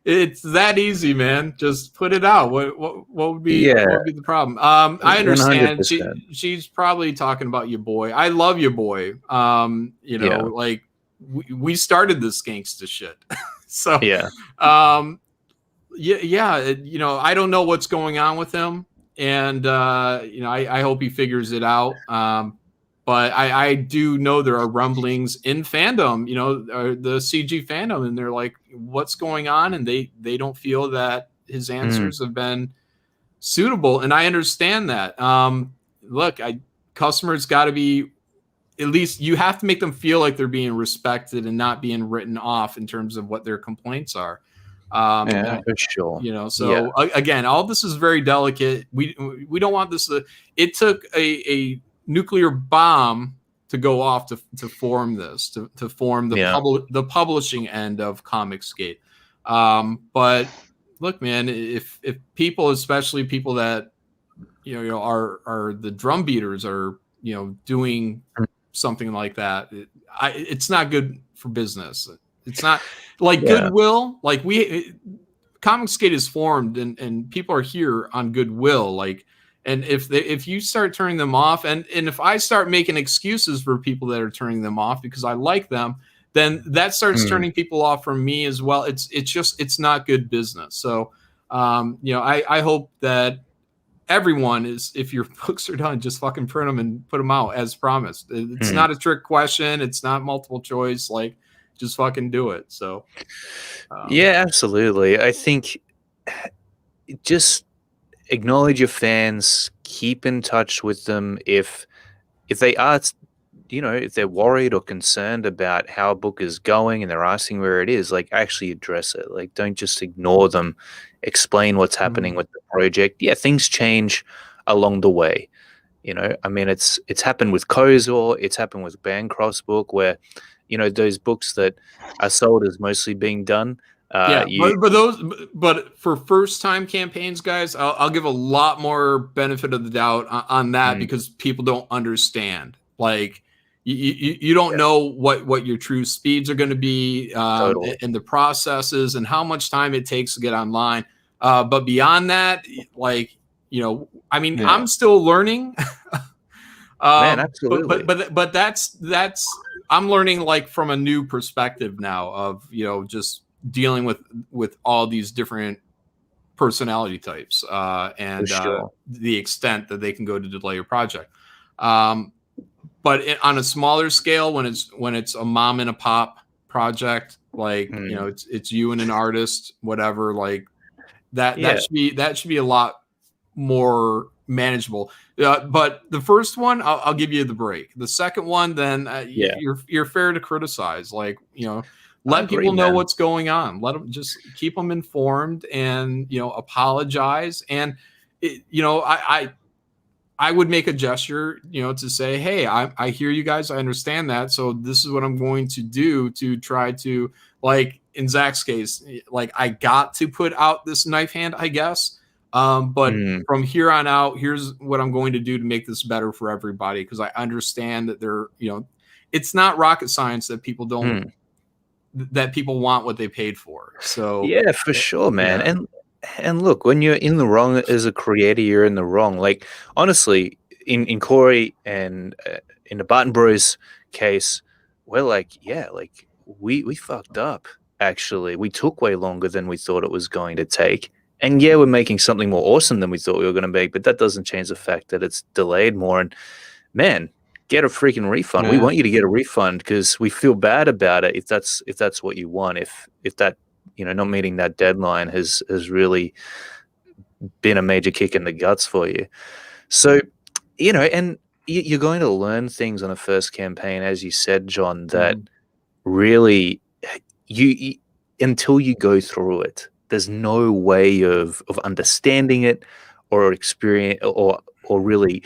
It's that easy, man. Just put it out. What would be the problem? I understand. She's probably talking about your boy. I love your boy. Like we started this gangsta shit. So I don't know what's going on with him, and I hope he figures it out. But I do know there are rumblings in fandom, the CG fandom, and they're like, what's going on? And they don't feel that his answers have been suitable. And I understand that. Look, customers got to be, at least you have to make them feel like they're being respected and not being written off in terms of what their complaints are. For sure. Again, all this is very delicate. We don't want this. It took a nuclear bomb to go off to form this, to form the publishing end of Comicsgate. But look, man, if people, especially people that are the drum beaters, are doing something like that, it's not good for business. It's not like goodwill. Like Comicsgate is formed and people are here on goodwill. Like. And if you start turning them off, and if I start making excuses for people that are turning them off because I like them, then that starts turning people off from me as well. It's not good business. So, I hope that everyone is, if your books are done, just fucking print them and put them out as promised. It's not a trick question. It's not multiple choice. Like, just fucking do it. So, absolutely. I think just acknowledge your fans, keep in touch with them. If they are, if they're worried or concerned about how a book is going and they're asking where it is, like, actually address it. Like, don't just ignore them. Explain what's happening with the project. Yeah, things change along the way. I mean, it's happened with Kozor, it's happened with Bancroft's book, where those books that are sold as mostly being done. But for first time campaigns, guys, I'll give a lot more benefit of the doubt on that because people don't understand. Like you don't know what your true speeds are going to be in the processes and how much time it takes to get online. But beyond that, like, I'm still learning. Man, absolutely. But that's I'm learning like from a new perspective now of, just dealing with all these different personality types and the extent that they can go to delay your project. But on a smaller scale, when it's a mom and a pop project, like it's you and an artist, whatever, like that should be a lot more manageable. But the first one, I'll give you the break. The second one, then you're fair to criticize. Like, let people know what's going on. Let them, just keep them informed, and apologize. And I would make a gesture, to say, hey, I hear you guys. I understand that. So this is what I'm going to do to try to, like in Zach's case, like I got to put out this knife hand, I guess. But from here on out, here's what I'm going to do to make this better for everybody. Because I understand that it's not rocket science that people don't, that people want what they paid for. So yeah, for sure, man. Yeah. And look, when you're in the wrong as a creator, you're in the wrong. Like, honestly, in Corey and in the Barton Bros case, we're like, we fucked up. Actually, we took way longer than we thought it was going to take. And yeah, we're making something more awesome than we thought we were going to make, but that doesn't change the fact that it's delayed more. And man, get a freaking refund. Yeah. We want you to get a refund because we feel bad about it if that's what you want. If that, not meeting that deadline has really been a major kick in the guts for you. So, and you're going to learn things on a first campaign, as you said, John, that really you until you go through it, there's no way of understanding it or experience or really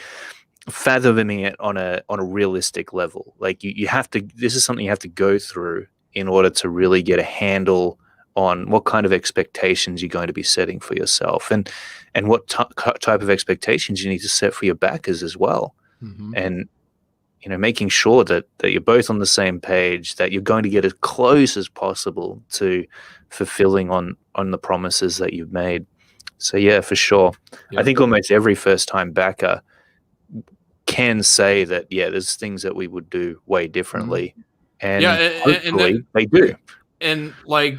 fathoming it on a realistic level. Like you have to, this is something you have to go through in order to really get a handle on what kind of expectations you're going to be setting for yourself and what type of expectations you need to set for your backers as well. And making sure that you're both on the same page, that you're going to get as close as possible to fulfilling on the promises that you've made. So yeah, for sure. I think almost every first time backer can say that, there's things that we would do way differently. And hopefully they do. And like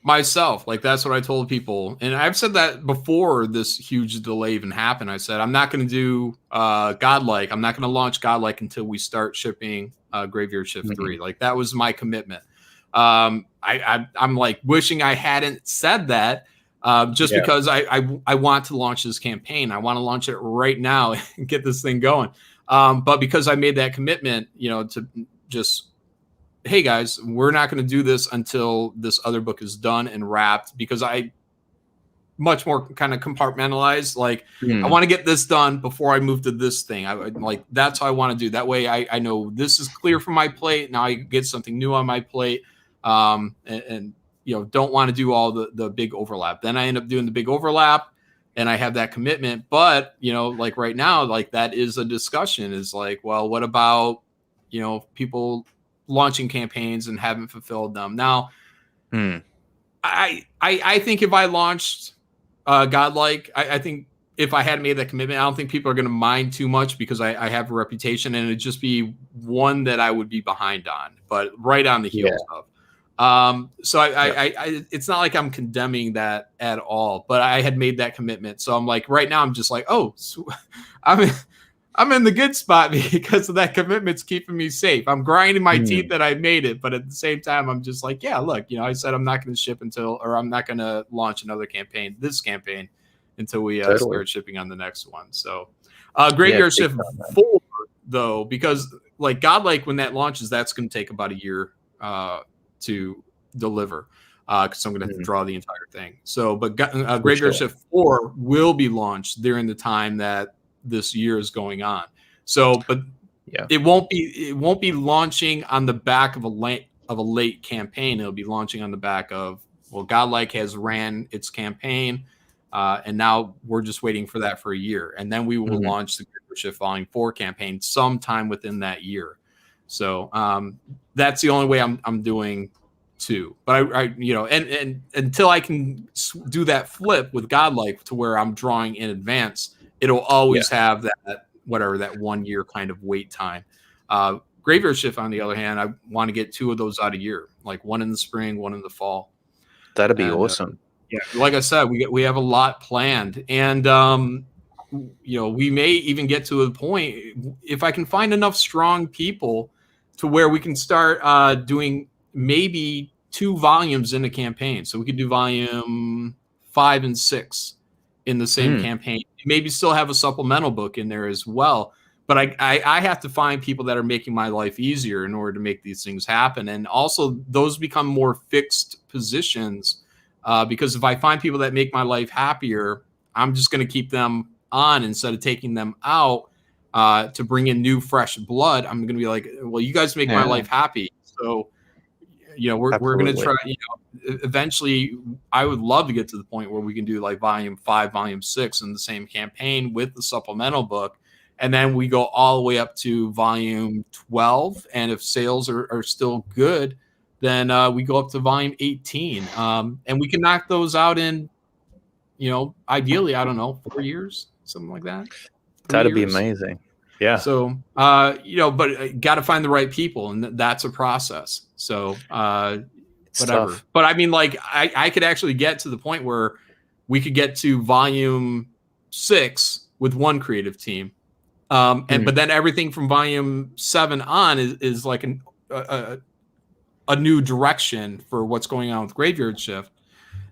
myself, like that's what I told people. And I've said that before this huge delay even happened. I said, I'm not going to do Godlike. I'm not going to launch Godlike until we start shipping Graveyard Shift 3. Like that was my commitment. I'm like wishing I hadn't said that because I want to launch this campaign. I want to launch it right now and get this thing going. But because I made that commitment, to just, hey guys, we're not going to do this until this other book is done and wrapped, because I much more kind of compartmentalized. Like I want to get this done before I move to this thing. Like, that's how I want to do. That way I know this is clear from my plate. Now I get something new on my plate. And don't want to do all the big overlap. Then I end up doing the big overlap and I have that commitment. But, like right now, like that is a discussion, is like, well, what about, people launching campaigns and haven't fulfilled them? Now, I think if I launched Godlike, I think if I had made that commitment, I don't think people are going to mind too much, because I have a reputation, and it'd just be one that I would be behind on, but right on the heels of. So I it's not like I'm condemning that at all, but I had made that commitment. So I'm like, right now I'm just like, oh, I'm in the good spot because of that commitment's keeping me safe. I'm grinding my teeth that I made it, but at the same time, I'm just like, yeah, look, I said I'm not going to ship I'm not going to launch another campaign, until we start shipping on the next one. So Graveyard Shift 4, though, because like Godlike, when that launches, that's going to take about a year to deliver, because I'm going to have to draw the entire thing. So, but Graveyard Shift 4 will be launched during the time that this year is going on. So, but it won't be launching on the back of a late campaign. It'll be launching on the back of, well, Godlike has ran its campaign, and now we're just waiting for that for a year, and then we will launch the Graveyard Shift Volume 4 campaign sometime within that year. So that's the only way I'm doing too. But I and until I can do that flip with Godlike to where I'm drawing in advance, it'll always have that 1 year kind of wait time. Graveyard Shift, on the other hand, I want to get 2 of those out a year, like one in the spring, one in the fall. That'd be awesome. Yeah, like I said, we have a lot planned, and we may even get to a point if I can find enough strong people to where we can start doing maybe 2 volumes in a campaign. So we could do volume 5 and 6 in the same campaign. Maybe still have a supplemental book in there as well. But I have to find people that are making my life easier in order to make these things happen. And also those become more fixed positions because if I find people that make my life happier, I'm just going to keep them on instead of taking them out to bring in new, fresh blood. I'm going to be like, well, you guys make my life happy. So, we're going to try, eventually I would love to get to the point where we can do like volume 5, volume 6 in the same campaign with the supplemental book. And then we go all the way up to volume 12. And if sales are still good, then we go up to volume 18. And we can knock those out in, ideally, I don't know, 4 years, something like that. That'd be amazing. Yeah. So, but got to find the right people. And that's a process. So, whatever. Tough. But I mean, like, I could actually get to the point where we could get to volume 6 with one creative team. But then everything from volume 7 on is like a new direction for what's going on with Graveyard Shift.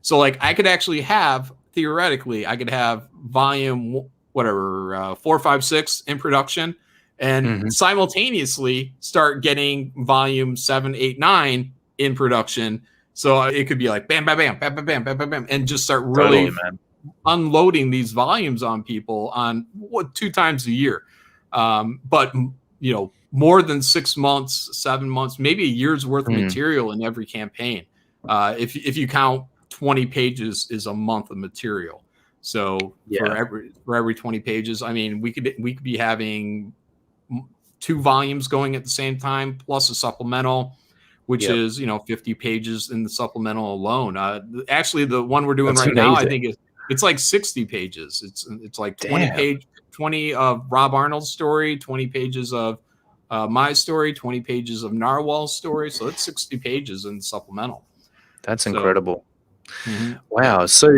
So like I could actually have, theoretically, I could have volume 4, 5, 6 in production and simultaneously start getting volume 7, 8, 9 in production. So it could be like bam, bam, bam, bam, bam, bam, bam, bam, bam, and just start really unloading these volumes on people on 2 times a year. But more than 6 months, 7 months, maybe a year's worth of material in every campaign. If you count 20 pages is a month of material. So for every 20 pages, I mean, we could be having 2 volumes going at the same time, plus a supplemental, which is 50 pages in the supplemental alone. Actually, the one we're doing now, I think it's like 60 pages. It's like 20 of Rob Arnold's story, 20 pages of my story, 20 pages of Narwhal's story. So it's 60 pages in supplemental. That's incredible. Wow. So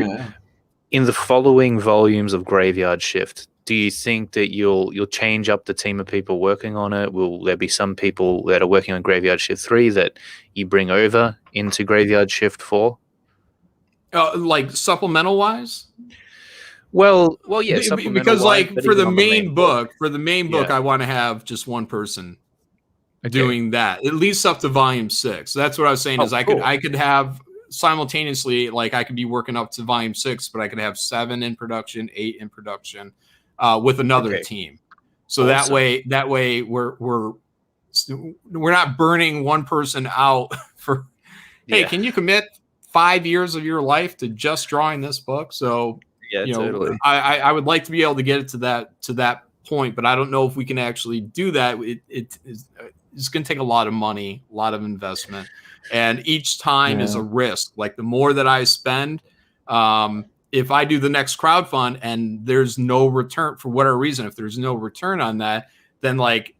in the following volumes of Graveyard Shift, do you think that you'll change up the team of people working on it? Will there be some people that are working on Graveyard Shift 3 that you bring over into Graveyard Shift 4? Like supplemental wise? Well, yeah. Because like for the main book, I want to have just one person doing that, at least up to volume 6. That's what I was saying. I could have simultaneously, like I could be working up to volume 6, but I could have 7 in production, 8 in production with another team. So awesome. that way we're not burning one person out for, hey, can you commit 5 years of your life to just drawing this book? So totally. I would like to be able to get it to that point, but I don't know if we can actually do that. It's going to take a lot of money, a lot of investment, and each time is a risk. Like the more that I spend, if I do the next crowdfund and there's no return for whatever reason, if there's no return on that, then like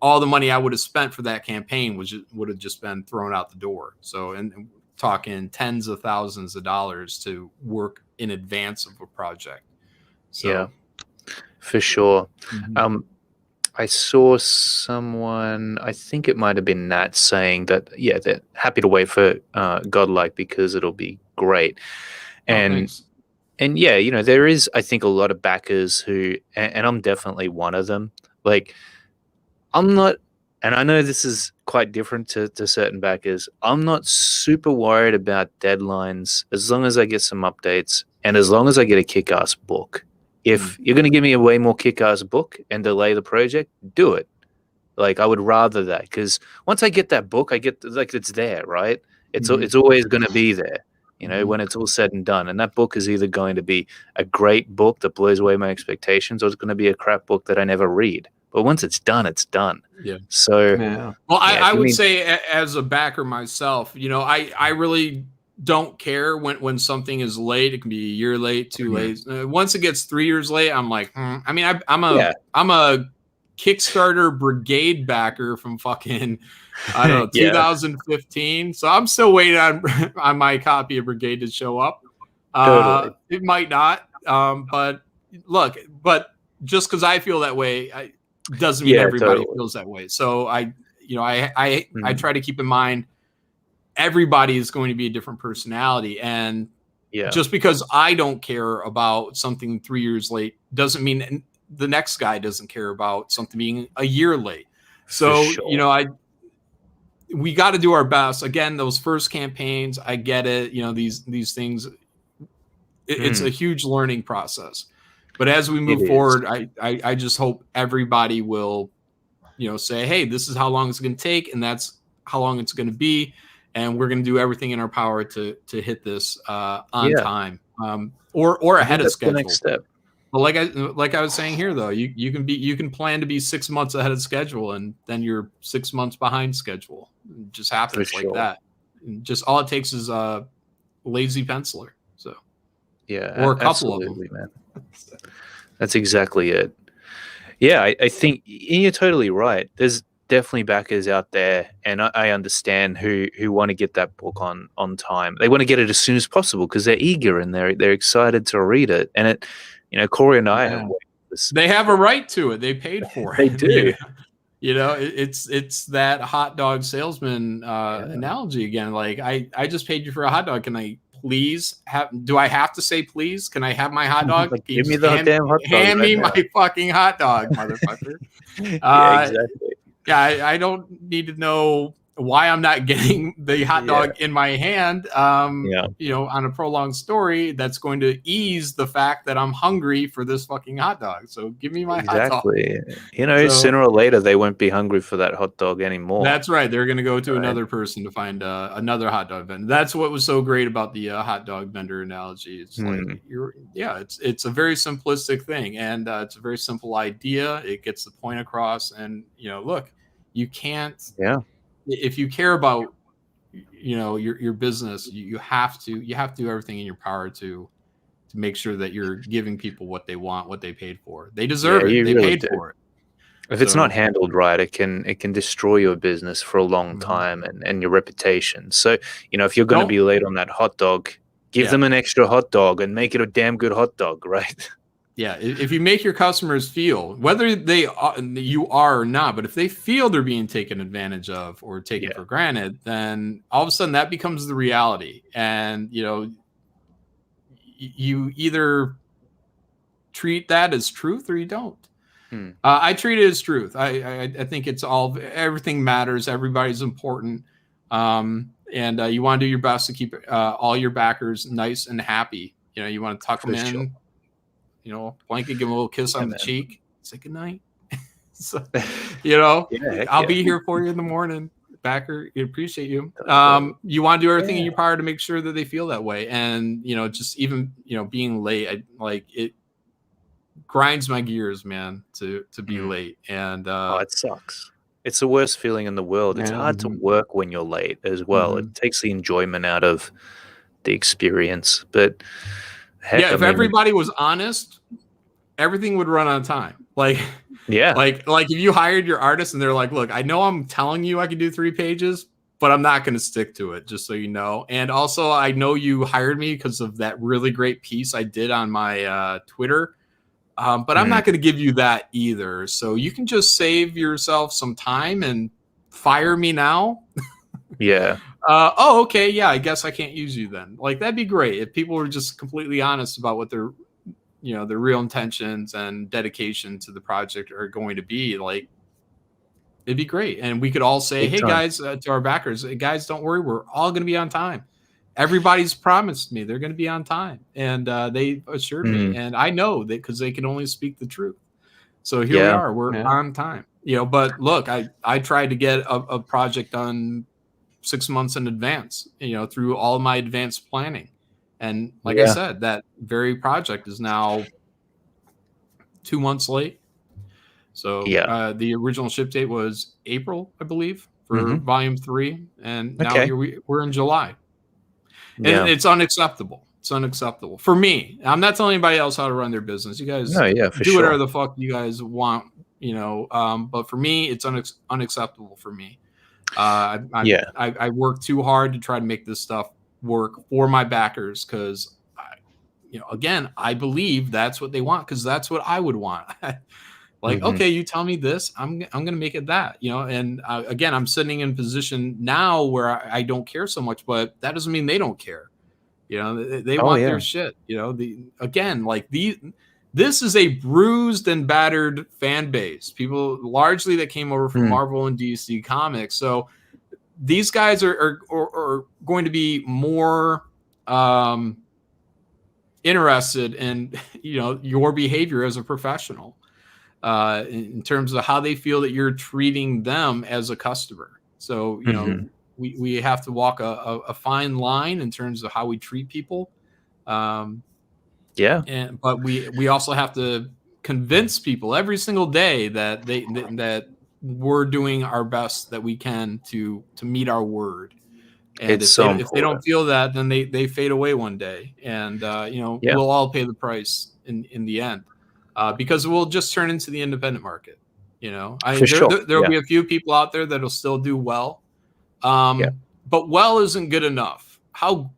all the money I would have spent for that campaign would have just been thrown out the door. So, and talking tens of thousands of dollars to work in advance of a project. So. Yeah, for sure. I saw someone, I think it might have been Nat, saying that, they're happy to wait for Godlike because it'll be great. And there is, I think, a lot of backers who, and I'm definitely one of them. Like, I'm not, and I know this is quite different to certain backers, I'm not super worried about deadlines as long as I get some updates and as long as I get a kick-ass book. If you're going to give me a way more kick-ass book and delay the project, do it. Like, I would rather that, because once I get that book, I get, like, it's there, right? It's always going to be there, when it's all said and done. And that book is either going to be a great book that blows away my expectations, or it's going to be a crap book that I never read. But once it's done, it's done. Yeah. So, well, I would say as a backer myself, I really don't care when something is late. It can be a year late, 2 late. Once it gets 3 years late, I'm like, I mean, I'm a Kickstarter brigade backer from fucking, I don't know, 2015. So I'm still waiting on my copy of Brigade to show up. Totally. It might not. But look, just because I feel that way, doesn't mean everybody feels that way. So I try to keep in mind everybody is going to be a different personality, and just because I don't care about something 3 years late doesn't mean the next guy doesn't care about something being a year late. So we got to do our best. Again, those first campaigns, I get it. These things, it's a huge learning process. But as we move forward, I just hope everybody will, say, hey, this is how long it's going to take, and that's how long it's going to be. And we're going to do everything in our power to hit this on time, or ahead of schedule. The next step. But like I was saying here, though, you can plan to be 6 months ahead of schedule, and then you're 6 months behind schedule. It just happens like that. And just all it takes is a lazy penciler. So or a couple of them, man. That's exactly it. Yeah, I think you're totally right. There's definitely backers out there, and I understand who want to get that book on time. They want to get it as soon as possible because they're eager and they're excited to read it. And it, Corey and I have they have a right to it. They paid for it. They do. It's that hot dog salesman analogy again. Like I just paid you for a hot dog. Can I please do I have to say please? Can I have my hot dog? Like, give me the damn hot dog. Hand me my fucking hot dog, motherfucker. Exactly. Yeah, I don't need to know why I'm not getting the hot dog in my hand, on a prolonged story that's going to ease the fact that I'm hungry for this fucking hot dog. So give me my hot dog. Sooner or later, they won't be hungry for that hot dog anymore. That's right. They're going to go to another person to find another hot dog vendor. That's what was so great about the hot dog vendor analogy. It's like, it's a very simplistic thing, and it's a very simple idea. It gets the point across, and, look, you can't... If you care about, your business, you have to do everything in your power to make sure that you're giving people what they want, what they paid for. They deserve it. They paid for it. If it's not handled right, it can destroy your business for a long time and your reputation. So, if you're going to be late on that hot dog, give them an extra hot dog and make it a damn good hot dog, right? Yeah, if you make your customers feel, whether you are or not, but if they feel they're being taken advantage of or taken for granted, then all of a sudden that becomes the reality. And, you either treat that as truth or you don't. I treat it as truth. I think it's everything matters. Everybody's important. And you want to do your best to keep all your backers nice and happy. You want to tuck them in. Blanket, give him a little kiss on the cheek, say goodnight. So, I'll be here for you in the morning, backer. I appreciate you. You want to do everything in your power to make sure that they feel that way. And, just even, being late, it grinds my gears, man, to be late. And it sucks. It's the worst feeling in the world. It's hard to work when you're late as well. It takes the enjoyment out of the experience. But if everybody was honest, everything would run on time. Like if you hired your artist and they're like, look, I know I'm telling you I can do 3 pages, but I'm not going to stick to it, just so you know. And also, I know you hired me because of that really great piece I did on my Twitter, but I'm not going to give you that either. So you can just save yourself some time and fire me now. Yeah. Okay. Yeah, I guess I can't use you then. Like, that'd be great if people were just completely honest about what their real intentions and dedication to the project are going to be. Like, it'd be great. And we could all say, hey, guys, to our backers, guys, don't worry. We're all going to be on time. Everybody's promised me they're going to be on time. And they assured me. And I know that because they can only speak the truth. So here we are. We're on time. But look, I tried to get a project done 6 months in advance, through all of my advanced planning. And like I said, that very project is now 2 months late. So the original ship date was April, I believe, for volume 3. And now we're in July. And it's unacceptable. It's unacceptable for me. I'm not telling anybody else how to run their business. You guys do whatever the fuck you guys want, But for me, it's unacceptable for me. I work too hard to try to make this stuff work for my backers because, again, I believe that's what they want because that's what I would want. Okay, you tell me this, I'm going to make it that, and again, I'm sitting in a position now where I don't care so much, but that doesn't mean they don't care. They want their shit, this is a bruised and battered fan base, people largely that came over from Marvel and DC Comics. So these guys are going to be more interested in, your behavior as a professional, in terms of how they feel that you're treating them as a customer. So, we have to walk a fine line in terms of how we treat people. But we also have to convince people every single day that that we're doing our best that we can to meet our word. And if they don't feel that, then they fade away one day, and we'll all pay the price in the end, because we'll just turn into the independent market. There'll be a few people out there that'll still do well, but well isn't good enough. How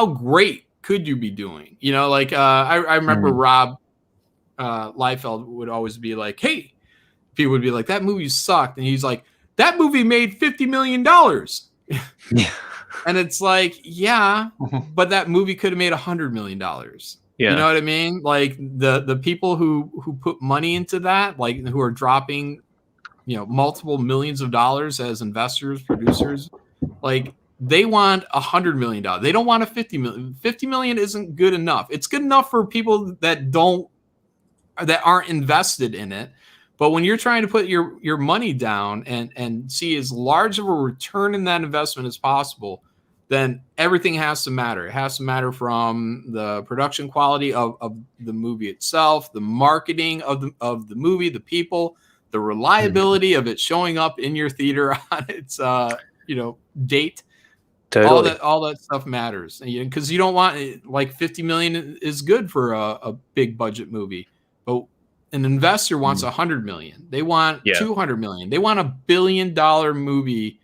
great could you be doing? I remember Rob Liefeld would always be like, "Hey," people would be like, "That movie sucked," and he's like, "That movie made $50 million." Yeah. And it's like, yeah, but that movie could have made $100 million. Yeah. You know what I mean? Like the people who put money into that, like who are dropping, multiple millions of dollars as investors, producers, like they want $100 million. They don't want a 50 million. 50 million isn't good enough. It's good enough for people that aren't invested in it. But when you're trying to put your money down and see as large of a return in that investment as possible, then everything has to matter. It has to matter from the production quality of the movie itself, the marketing of the movie, the people, the reliability of it showing up in your theater on its date. Totally. All that stuff matters, because you don't want, like, 50 million is good for a big budget movie, but an investor wants 100 million. They want 200 million. They want $1 billion movie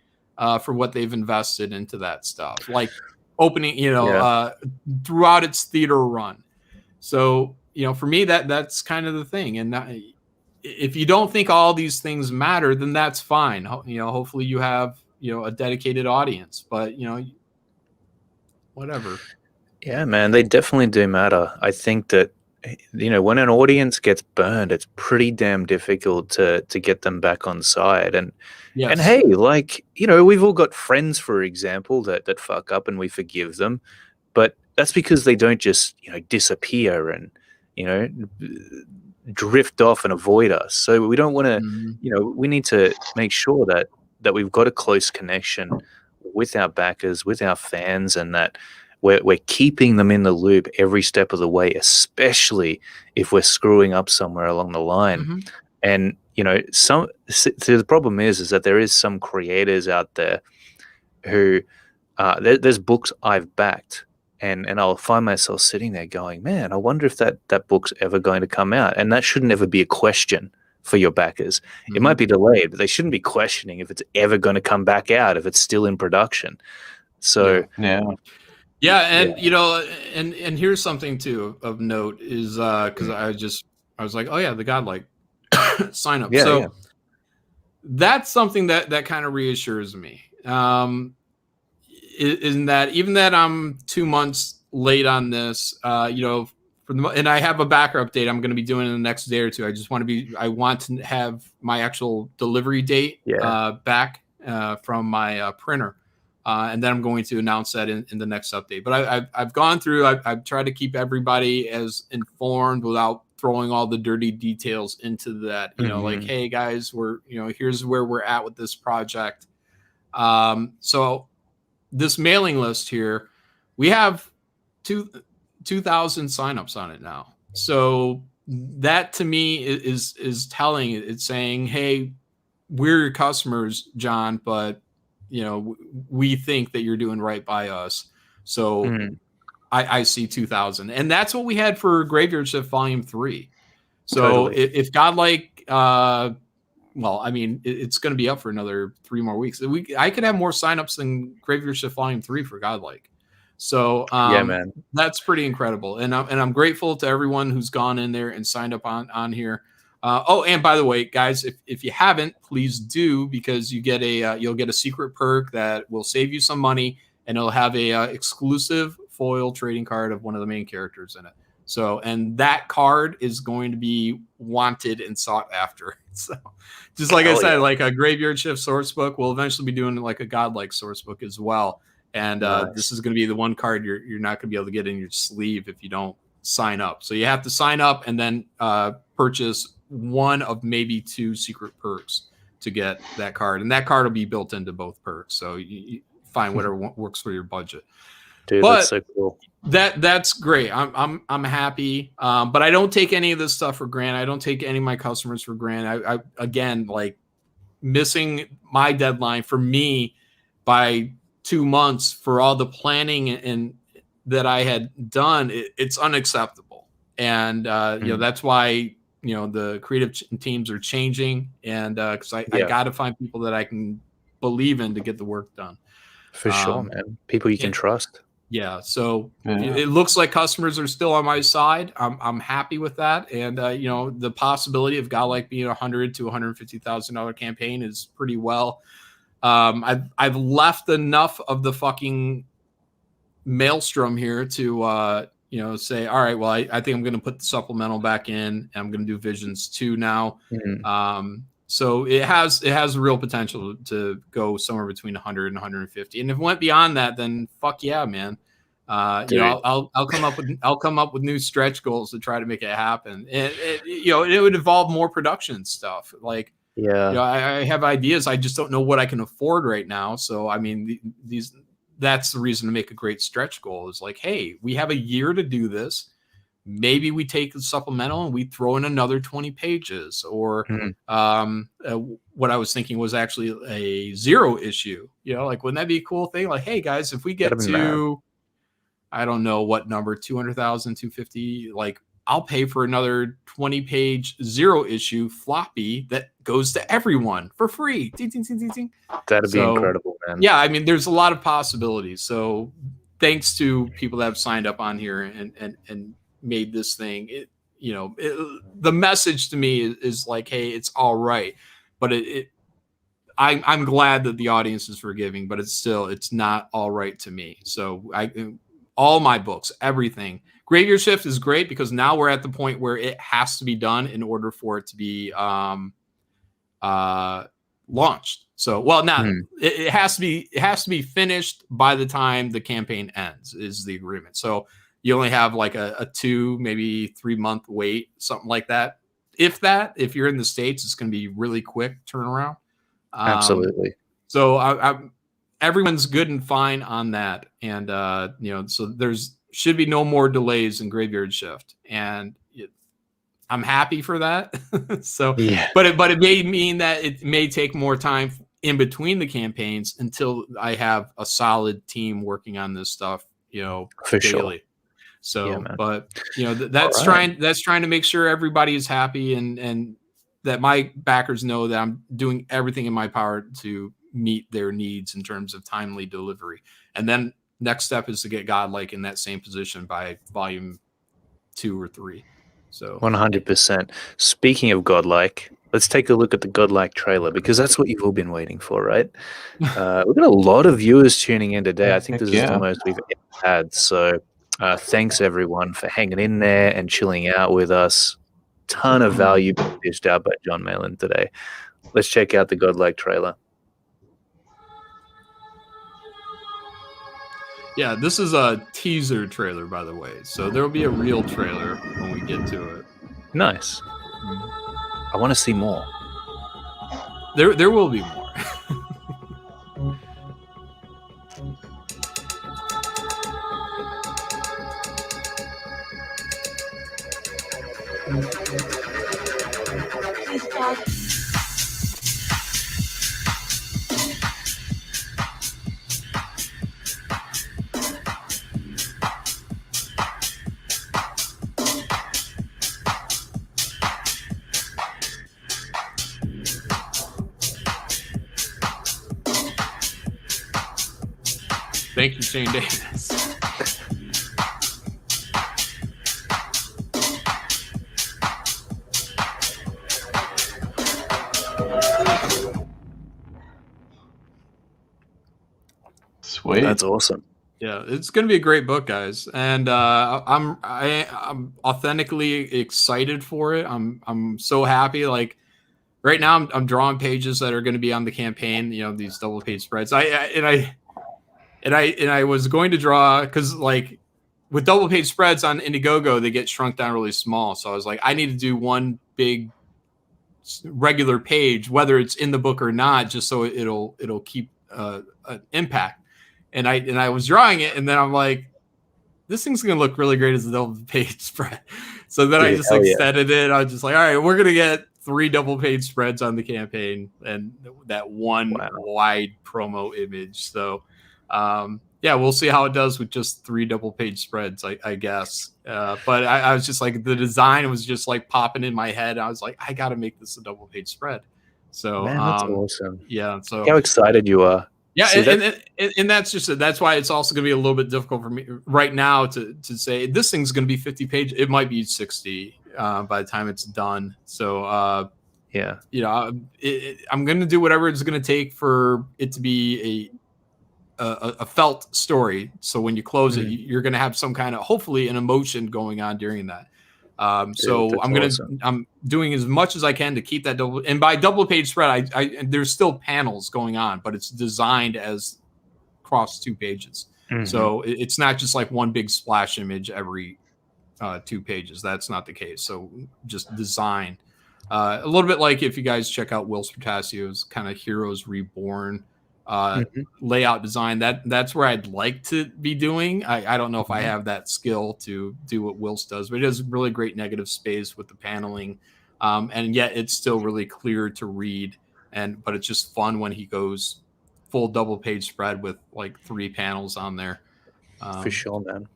for what they've invested into that stuff, like opening, throughout its theater run. So, for me, that's kind of the thing. And if you don't think all these things matter, then that's fine. Hopefully you have, a dedicated audience, but, whatever. Yeah, man, they definitely do matter. I think that, when an audience gets burned, it's pretty damn difficult to get them back on side. And hey, like, we've all got friends, for example, that fuck up and we forgive them, but that's because they don't just, disappear and, drift off and avoid us. So we don't want to, we need to make sure that we've got a close connection with our backers, with our fans, and that we're keeping them in the loop every step of the way, especially if we're screwing up somewhere along the line. And, so the problem is that there is some creators out there who, there's books I've backed, and I'll find myself sitting there going, man, I wonder if that book's ever going to come out. And that shouldn't ever be a question for your backers. It might be delayed, but they shouldn't be questioning if it's ever going to come back out, if it's still in production. So, Yeah, and and here's something too of note is because I was like, oh yeah, the Godlike sign up. That's something that kind of reassures me. In that, even that I'm 2 months late on this, and I have a backer update I'm going to be doing in the next day or two. I want to have my actual delivery date back from my printer. And then I'm going to announce that in the next update. But I've gone through, I've tried to keep everybody as informed without throwing all the dirty details into that, like, hey guys, here's where we're at with this project. So this mailing list here, we have 2,000 signups on it now. So that to me is telling. It's saying, hey, we're your customers, John, but we think that you're doing right by us. So I see 2,000. And that's what we had for Graveyard Shift Volume 3. So if Godlike well, I mean, it's going to be up for another 3 more weeks. I could have more signups than Graveyard Shift Volume 3 for Godlike. So yeah, man, that's pretty incredible. And I'm grateful to everyone who's gone in there and signed up on here. Oh, and by the way, guys, if you haven't, please do, because you get you'll get a secret perk that will save you some money, and it'll have a exclusive foil trading card of one of the main characters in it. So, and that card is going to be wanted and sought after. So, just like I said, like a Graveyard Shift source book, we'll eventually be doing like a Godlike source book as well. And this is going to be the one card you're not going to be able to get in your sleeve if you don't sign up. So you have to sign up and then purchase one of maybe 2 secret perks to get that card. And that card will be built into both perks. So you find whatever works for your budget. Dude, that's so cool. That's great. I'm happy. But I don't take any of this stuff for granted. I don't take any of my customers for granted. I again, like, missing my deadline for me by 2 months for all the planning and that I had done, it's unacceptable. And you know, that's why, you know, the creative teams are changing, and because I got to find people that I can believe in to get the work done. For sure, man. People you can trust. Yeah. So it looks like customers are still on my side. I'm happy with that. And you know, the possibility of Godlike being $100,000 to $150,000 campaign is pretty well. I've left enough of the fucking maelstrom here to you know, say, all right, well, I think I'm going to put the supplemental back in, and I'm going to do Visions 2 now. So it has real potential to go somewhere between 100 and 150. And if it went beyond that, then fuck yeah, man. You know, I'll come up with new stretch goals to try to make it happen. And you know, it would involve more production stuff. Like, you know, I have ideas. I just don't know what I can afford right now. So, I mean, that's the reason to make a great stretch goal is like, hey, we have a year to do this. Maybe we take the supplemental and we throw in another 20 pages, or what I was thinking was actually a 0 issue. You know, like, wouldn't that be a cool thing? Like, hey guys, if we get to, I don't know what number, 200,000, 250, like, I'll pay for another 20-page 0 issue floppy that goes to everyone for free. That'd be incredible, man. Yeah, I mean, there's a lot of possibilities. So thanks to people that have signed up on here and made this thing. You know, the message to me is like, hey, it's all right. But I'm glad that the audience is forgiving, but it's not all right to me. So all my books, everything. Graveyard Shift is great because now we're at the point where it has to be done in order for it to be launched. So, well, not it has to be finished by the time the campaign ends is the agreement. So you only have like a 2, maybe 3 month wait, something like that. If you're in the States, it's going to be really quick turnaround. Absolutely. So everyone's good and fine on that. And, you know, so should be no more delays in Graveyard Shift. And I'm happy for that. So, but it may mean that it may take more time in between the campaigns until I have a solid team working on this stuff, you know, for daily. Sure. So, but you know, that's trying to make sure everybody is happy and that my backers know that I'm doing everything in my power to meet their needs in terms of timely delivery. And then next step is to get Godlike in that same position by volume 2 or 3. So 100%. Speaking of Godlike, let's take a look at the Godlike trailer, because that's what you've all been waiting for, right? We've got a lot of viewers tuning in today. I think this is the most we've ever had. So thanks everyone for hanging in there and chilling out with us. Ton of value being dished out by Jon Malin today. Let's check out the Godlike trailer. Yeah, this is a teaser trailer, by the way. So there will be a real trailer when we get to it. Nice. I want to see more. There will be more. Thank you, Shane Davis. Sweet. That's awesome. Yeah, it's going to be a great book, guys, and I'm authentically excited for it. I'm so happy. Like right now, I'm drawing pages that are going to be on the campaign. You know, these double page spreads. I was going to draw because like with double page spreads on Indiegogo, they get shrunk down really small. So I was like, I need to do one big regular page, whether it's in the book or not, just so it'll keep an impact. And I was drawing it, and then I'm like, this thing's gonna look really great as a double page spread. So then I just extended it. I was just like, all right, we're gonna get 3 double page spreads on the campaign and that one wide promo image. So yeah, we'll see how it does with just 3 double page spreads, I guess. But I was just like, the design was just like popping in my head. I was like, I gotta make this a double page spread. So man, that's awesome. Yeah. So how excited you are. Yeah, and that's why it's also going to be a little bit difficult for me right now to say this thing's going to be 50 pages. It might be 60 by the time it's done. So yeah, you know, I'm going to do whatever it's going to take for it to be a felt story. So when you close it, you're going to have some kind of hopefully an emotion going on during that. So I'm doing as much as I can to keep that double, and by double page spread, there's still panels going on, but it's designed as across 2 pages. So it's not just like one big splash image every 2 pages. That's not the case. So just designed a little bit like if you guys check out Will Spartacio's kind of Heroes Reborn layout design, that's where I'd like to be doing. I don't know if I have that skill to do what Wills does, but it has really great negative space with the paneling, and yet it's still really clear to read. But it's just fun when he goes full double page spread with like 3 panels on there. For sure, man.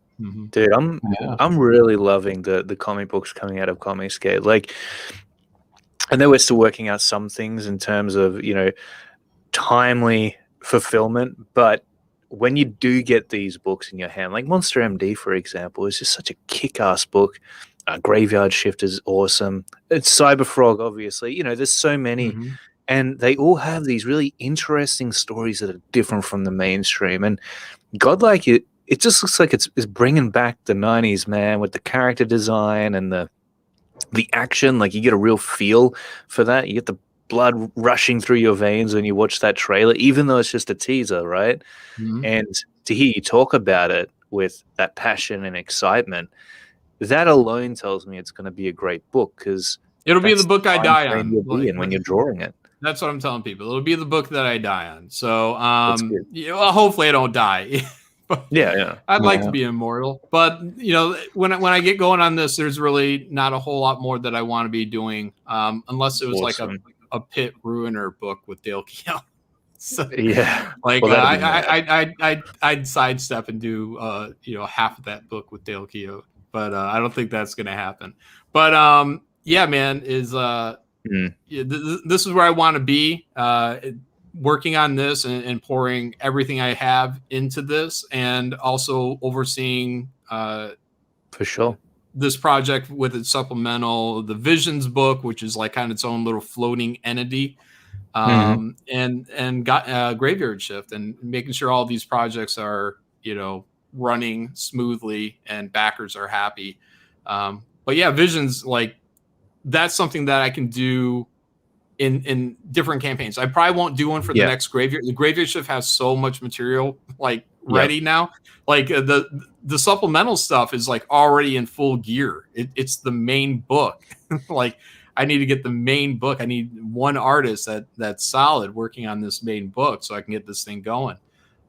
Dude, I'm really loving the comic books coming out of Comicsgate. Like, I know we're still working out some things in terms of, you know, timely fulfillment, but when you do get these books in your hand, like Monster MD, for example, is just such a kick-ass book. Graveyard Shift is awesome. It's Cyberfrog, obviously. You know, there's so many, and they all have these really interesting stories that are different from the mainstream. And Godlike, it just looks like it's bringing back the 90s, man, with the character design and the action. Like, you get a real feel for that. You get the blood rushing through your veins when you watch that trailer, even though it's just a teaser, right? And to hear you talk about it with that passion and excitement, that alone tells me it's going to be a great book, because it'll be the book I die on when you're drawing it. That's what I'm telling people. It'll be the book that I die on. So well, hopefully I don't die. Yeah. I'd like to be immortal, but you know, when I get going on this, there's really not a whole lot more that I want to be doing, unless it was like a Pit Ruiner book with Dale Keough. So, yeah, like I'd sidestep and do you know, half of that book with Dale Keough, but I don't think that's gonna happen. But yeah, man, this is where I want to be, working on this and pouring everything I have into this, and also overseeing for sure this project with its supplemental, the Visions book, which is like kind of its own little floating entity, and got Graveyard Shift, and making sure all these projects are, you know, running smoothly and backers are happy. But yeah, Visions, like, that's something that I can do in different campaigns. I probably won't do one for the next Graveyard. The Graveyard Shift has so much material like ready now. Like the supplemental stuff is like already in full gear. It's the main book. Like, I need to get the main book. I need one artist that's solid working on this main book so I can get this thing going.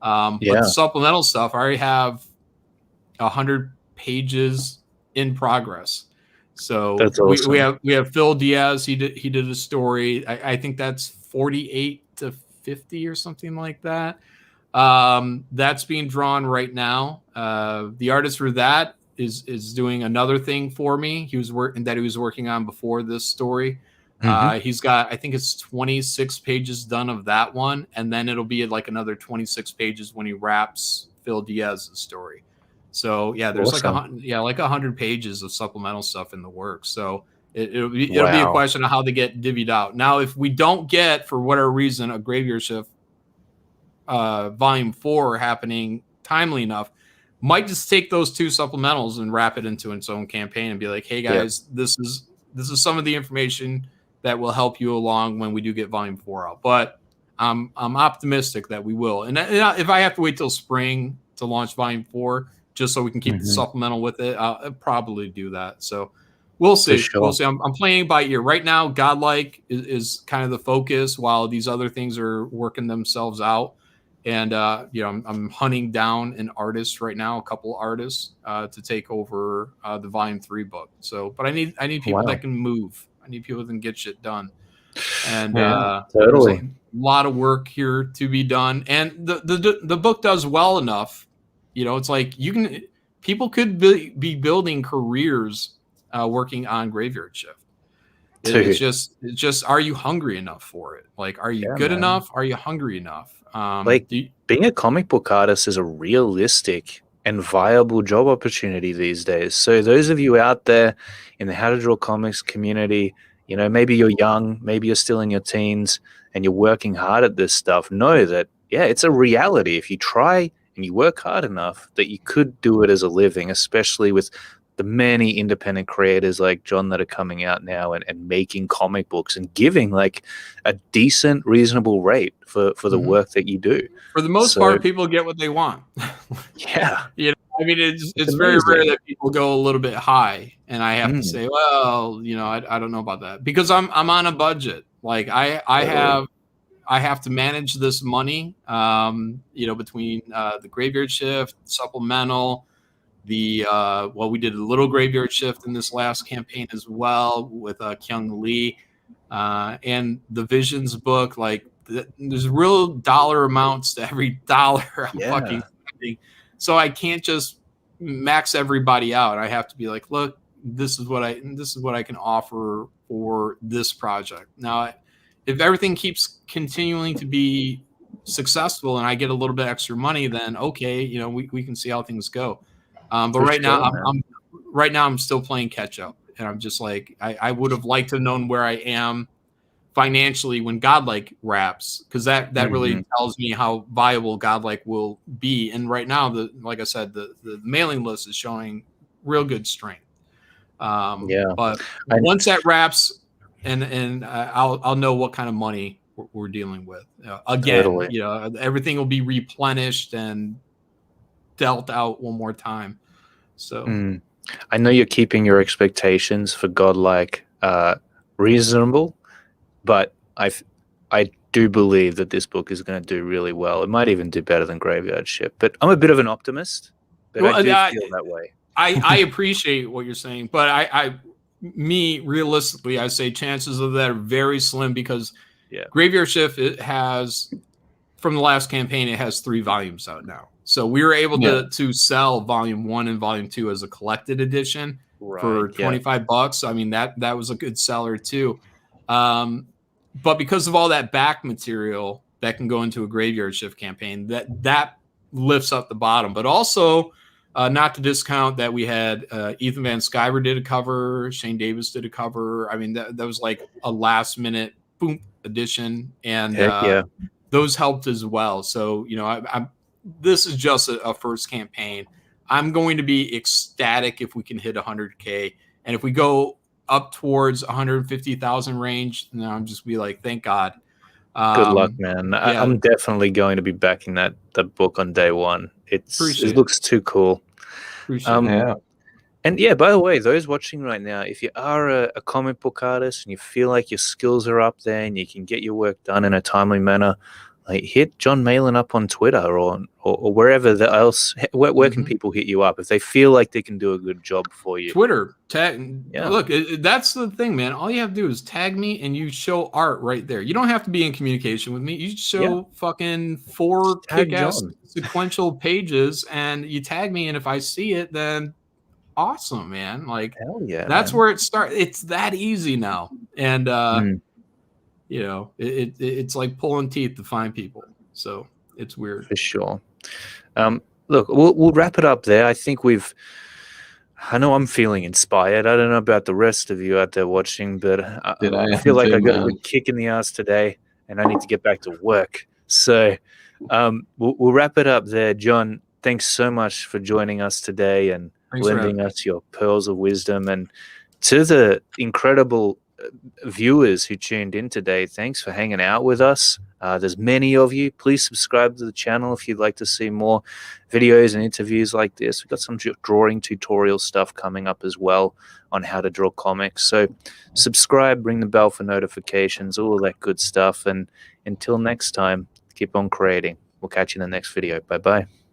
But the supplemental stuff, I already have 100 pages in progress. So that's awesome. we have Phil Diaz. He did a story. I think that's 48 to 50 or something like that. That's being drawn right now. The artist for that is doing another thing for me. He was working on before this story. He's got, I think it's 26 pages done of that one, and then it'll be like another 26 pages when he wraps Phil Diaz's story. So yeah, there's Awesome. like 100 pages of supplemental stuff in the works. So it'll be a question of how they get divvied out. Now, if we don't get, for whatever reason, a Graveyard Shift volume 4 happening timely enough, might just take those 2 supplementals and wrap it into its own campaign and be like, hey guys, this is some of the information that will help you along when we do get volume 4 out. But I'm optimistic that we will. And if I have to wait till spring to launch volume 4 just so we can keep the supplemental with it, I'll probably do that. So we'll see. Sure. We'll see. I'm playing by ear right now. Godlike is kind of the focus while these other things are working themselves out. And I'm hunting down an artist right now, a couple artists to take over the volume 3 book. So, but I need people that can move. I need people that can get shit done. And totally. there's a lot of work here to be done. And the book does well enough. It's like people could be building careers working on Graveyard Shift. It's just, are you hungry enough for it? Like, are you good enough? Are you hungry enough? Being a comic book artist is a realistic and viable job opportunity these days. So those of you out there in the How to Draw Comics community, maybe you're young, maybe you're still in your teens, and you're working hard at this stuff, know that, it's a reality. If you try and you work hard enough, that you could do it as a living, especially with the many independent creators like Jon that are coming out now and making comic books and giving like a decent, reasonable rate for the work that you do. For the most part, people get what they want. Yeah. It's very rare that people go a little bit high, and I have to say, well, I don't know about that, because I'm on a budget. Like I have to manage this money, between the Graveyard Shift, supplemental, we did a little Graveyard Shift in this last campaign as well with Kyung Lee, and the Visions book. Like there's real dollar amounts to every dollar I'm fucking spending. So I can't just max everybody out. I have to be like, look, this is what I can offer for this project. Now, if everything keeps continuing to be successful and I get a little bit extra money, then okay, we can see how things go. But right now, I'm still playing catch up, and I'm just like, I would have liked to have known where I am financially when Godlike wraps, because that really tells me how viable Godlike will be. And right now, like I said, the mailing list is showing real good strength. But once that wraps, and I'll know what kind of money we're dealing with. Again, everything will be replenished and dealt out one more time. So I know you're keeping your expectations for Godlike reasonable, but I do believe that this book is going to do really well. It might even do better than Graveyard Shift, but I'm a bit of an optimist, but I do feel that way. I appreciate what you're saying, but realistically, I say chances of that are very slim, because Graveyard Shift, it has, from the last campaign, it has 3 volumes out now. So we were able to sell volume 1 and volume 2 as a collected edition for $25. I mean, that was a good seller too. But because of all that back material that can go into a Graveyard Shift campaign, that lifts up the bottom. But also, not to discount that we had Ethan Van Sciver did a cover, Shane Davis did a cover. I mean, that was like a last minute boom edition, and those helped as well. So this is just a first campaign. I'm going to be ecstatic if we can hit 100K, and if we go up towards 150,000 range, then I'm just be like, thank God. Good luck, man. I'm definitely going to be backing that book on day one. It looks too cool. And by the way, those watching right now, if you are a comic book artist and you feel like your skills are up there and you can get your work done in a timely manner, like hit Jon Malin up on Twitter or wherever else. Where can people hit you up if they feel like they can do a good job for you? Twitter. Look, that's the thing, man. All you have to do is tag me, and you show art right there. You don't have to be in communication with me. You show fucking 4 kick-ass sequential pages, and you tag me, and if I see it, then awesome, man. Like, hell yeah, that's where it starts. It's that easy now, and it's like pulling teeth to find people. So it's weird for sure. look, we'll wrap it up there. I think I know I'm feeling inspired. I don't know about the rest of you out there watching, but I feel like I got a good kick in the ass today, and I need to get back to work. So we'll wrap it up there. Jon, thanks so much for joining us today and lending us your pearls of wisdom. And to the incredible viewers who tuned in today, thanks for hanging out with us. There's many of you. Please subscribe to the channel if you'd like to see more videos and interviews like this. We've got some drawing tutorial stuff coming up as well on how to draw comics. So subscribe, ring the bell for notifications, all of that good stuff. And until next time, keep on creating. We'll catch you in the next video. Bye-bye.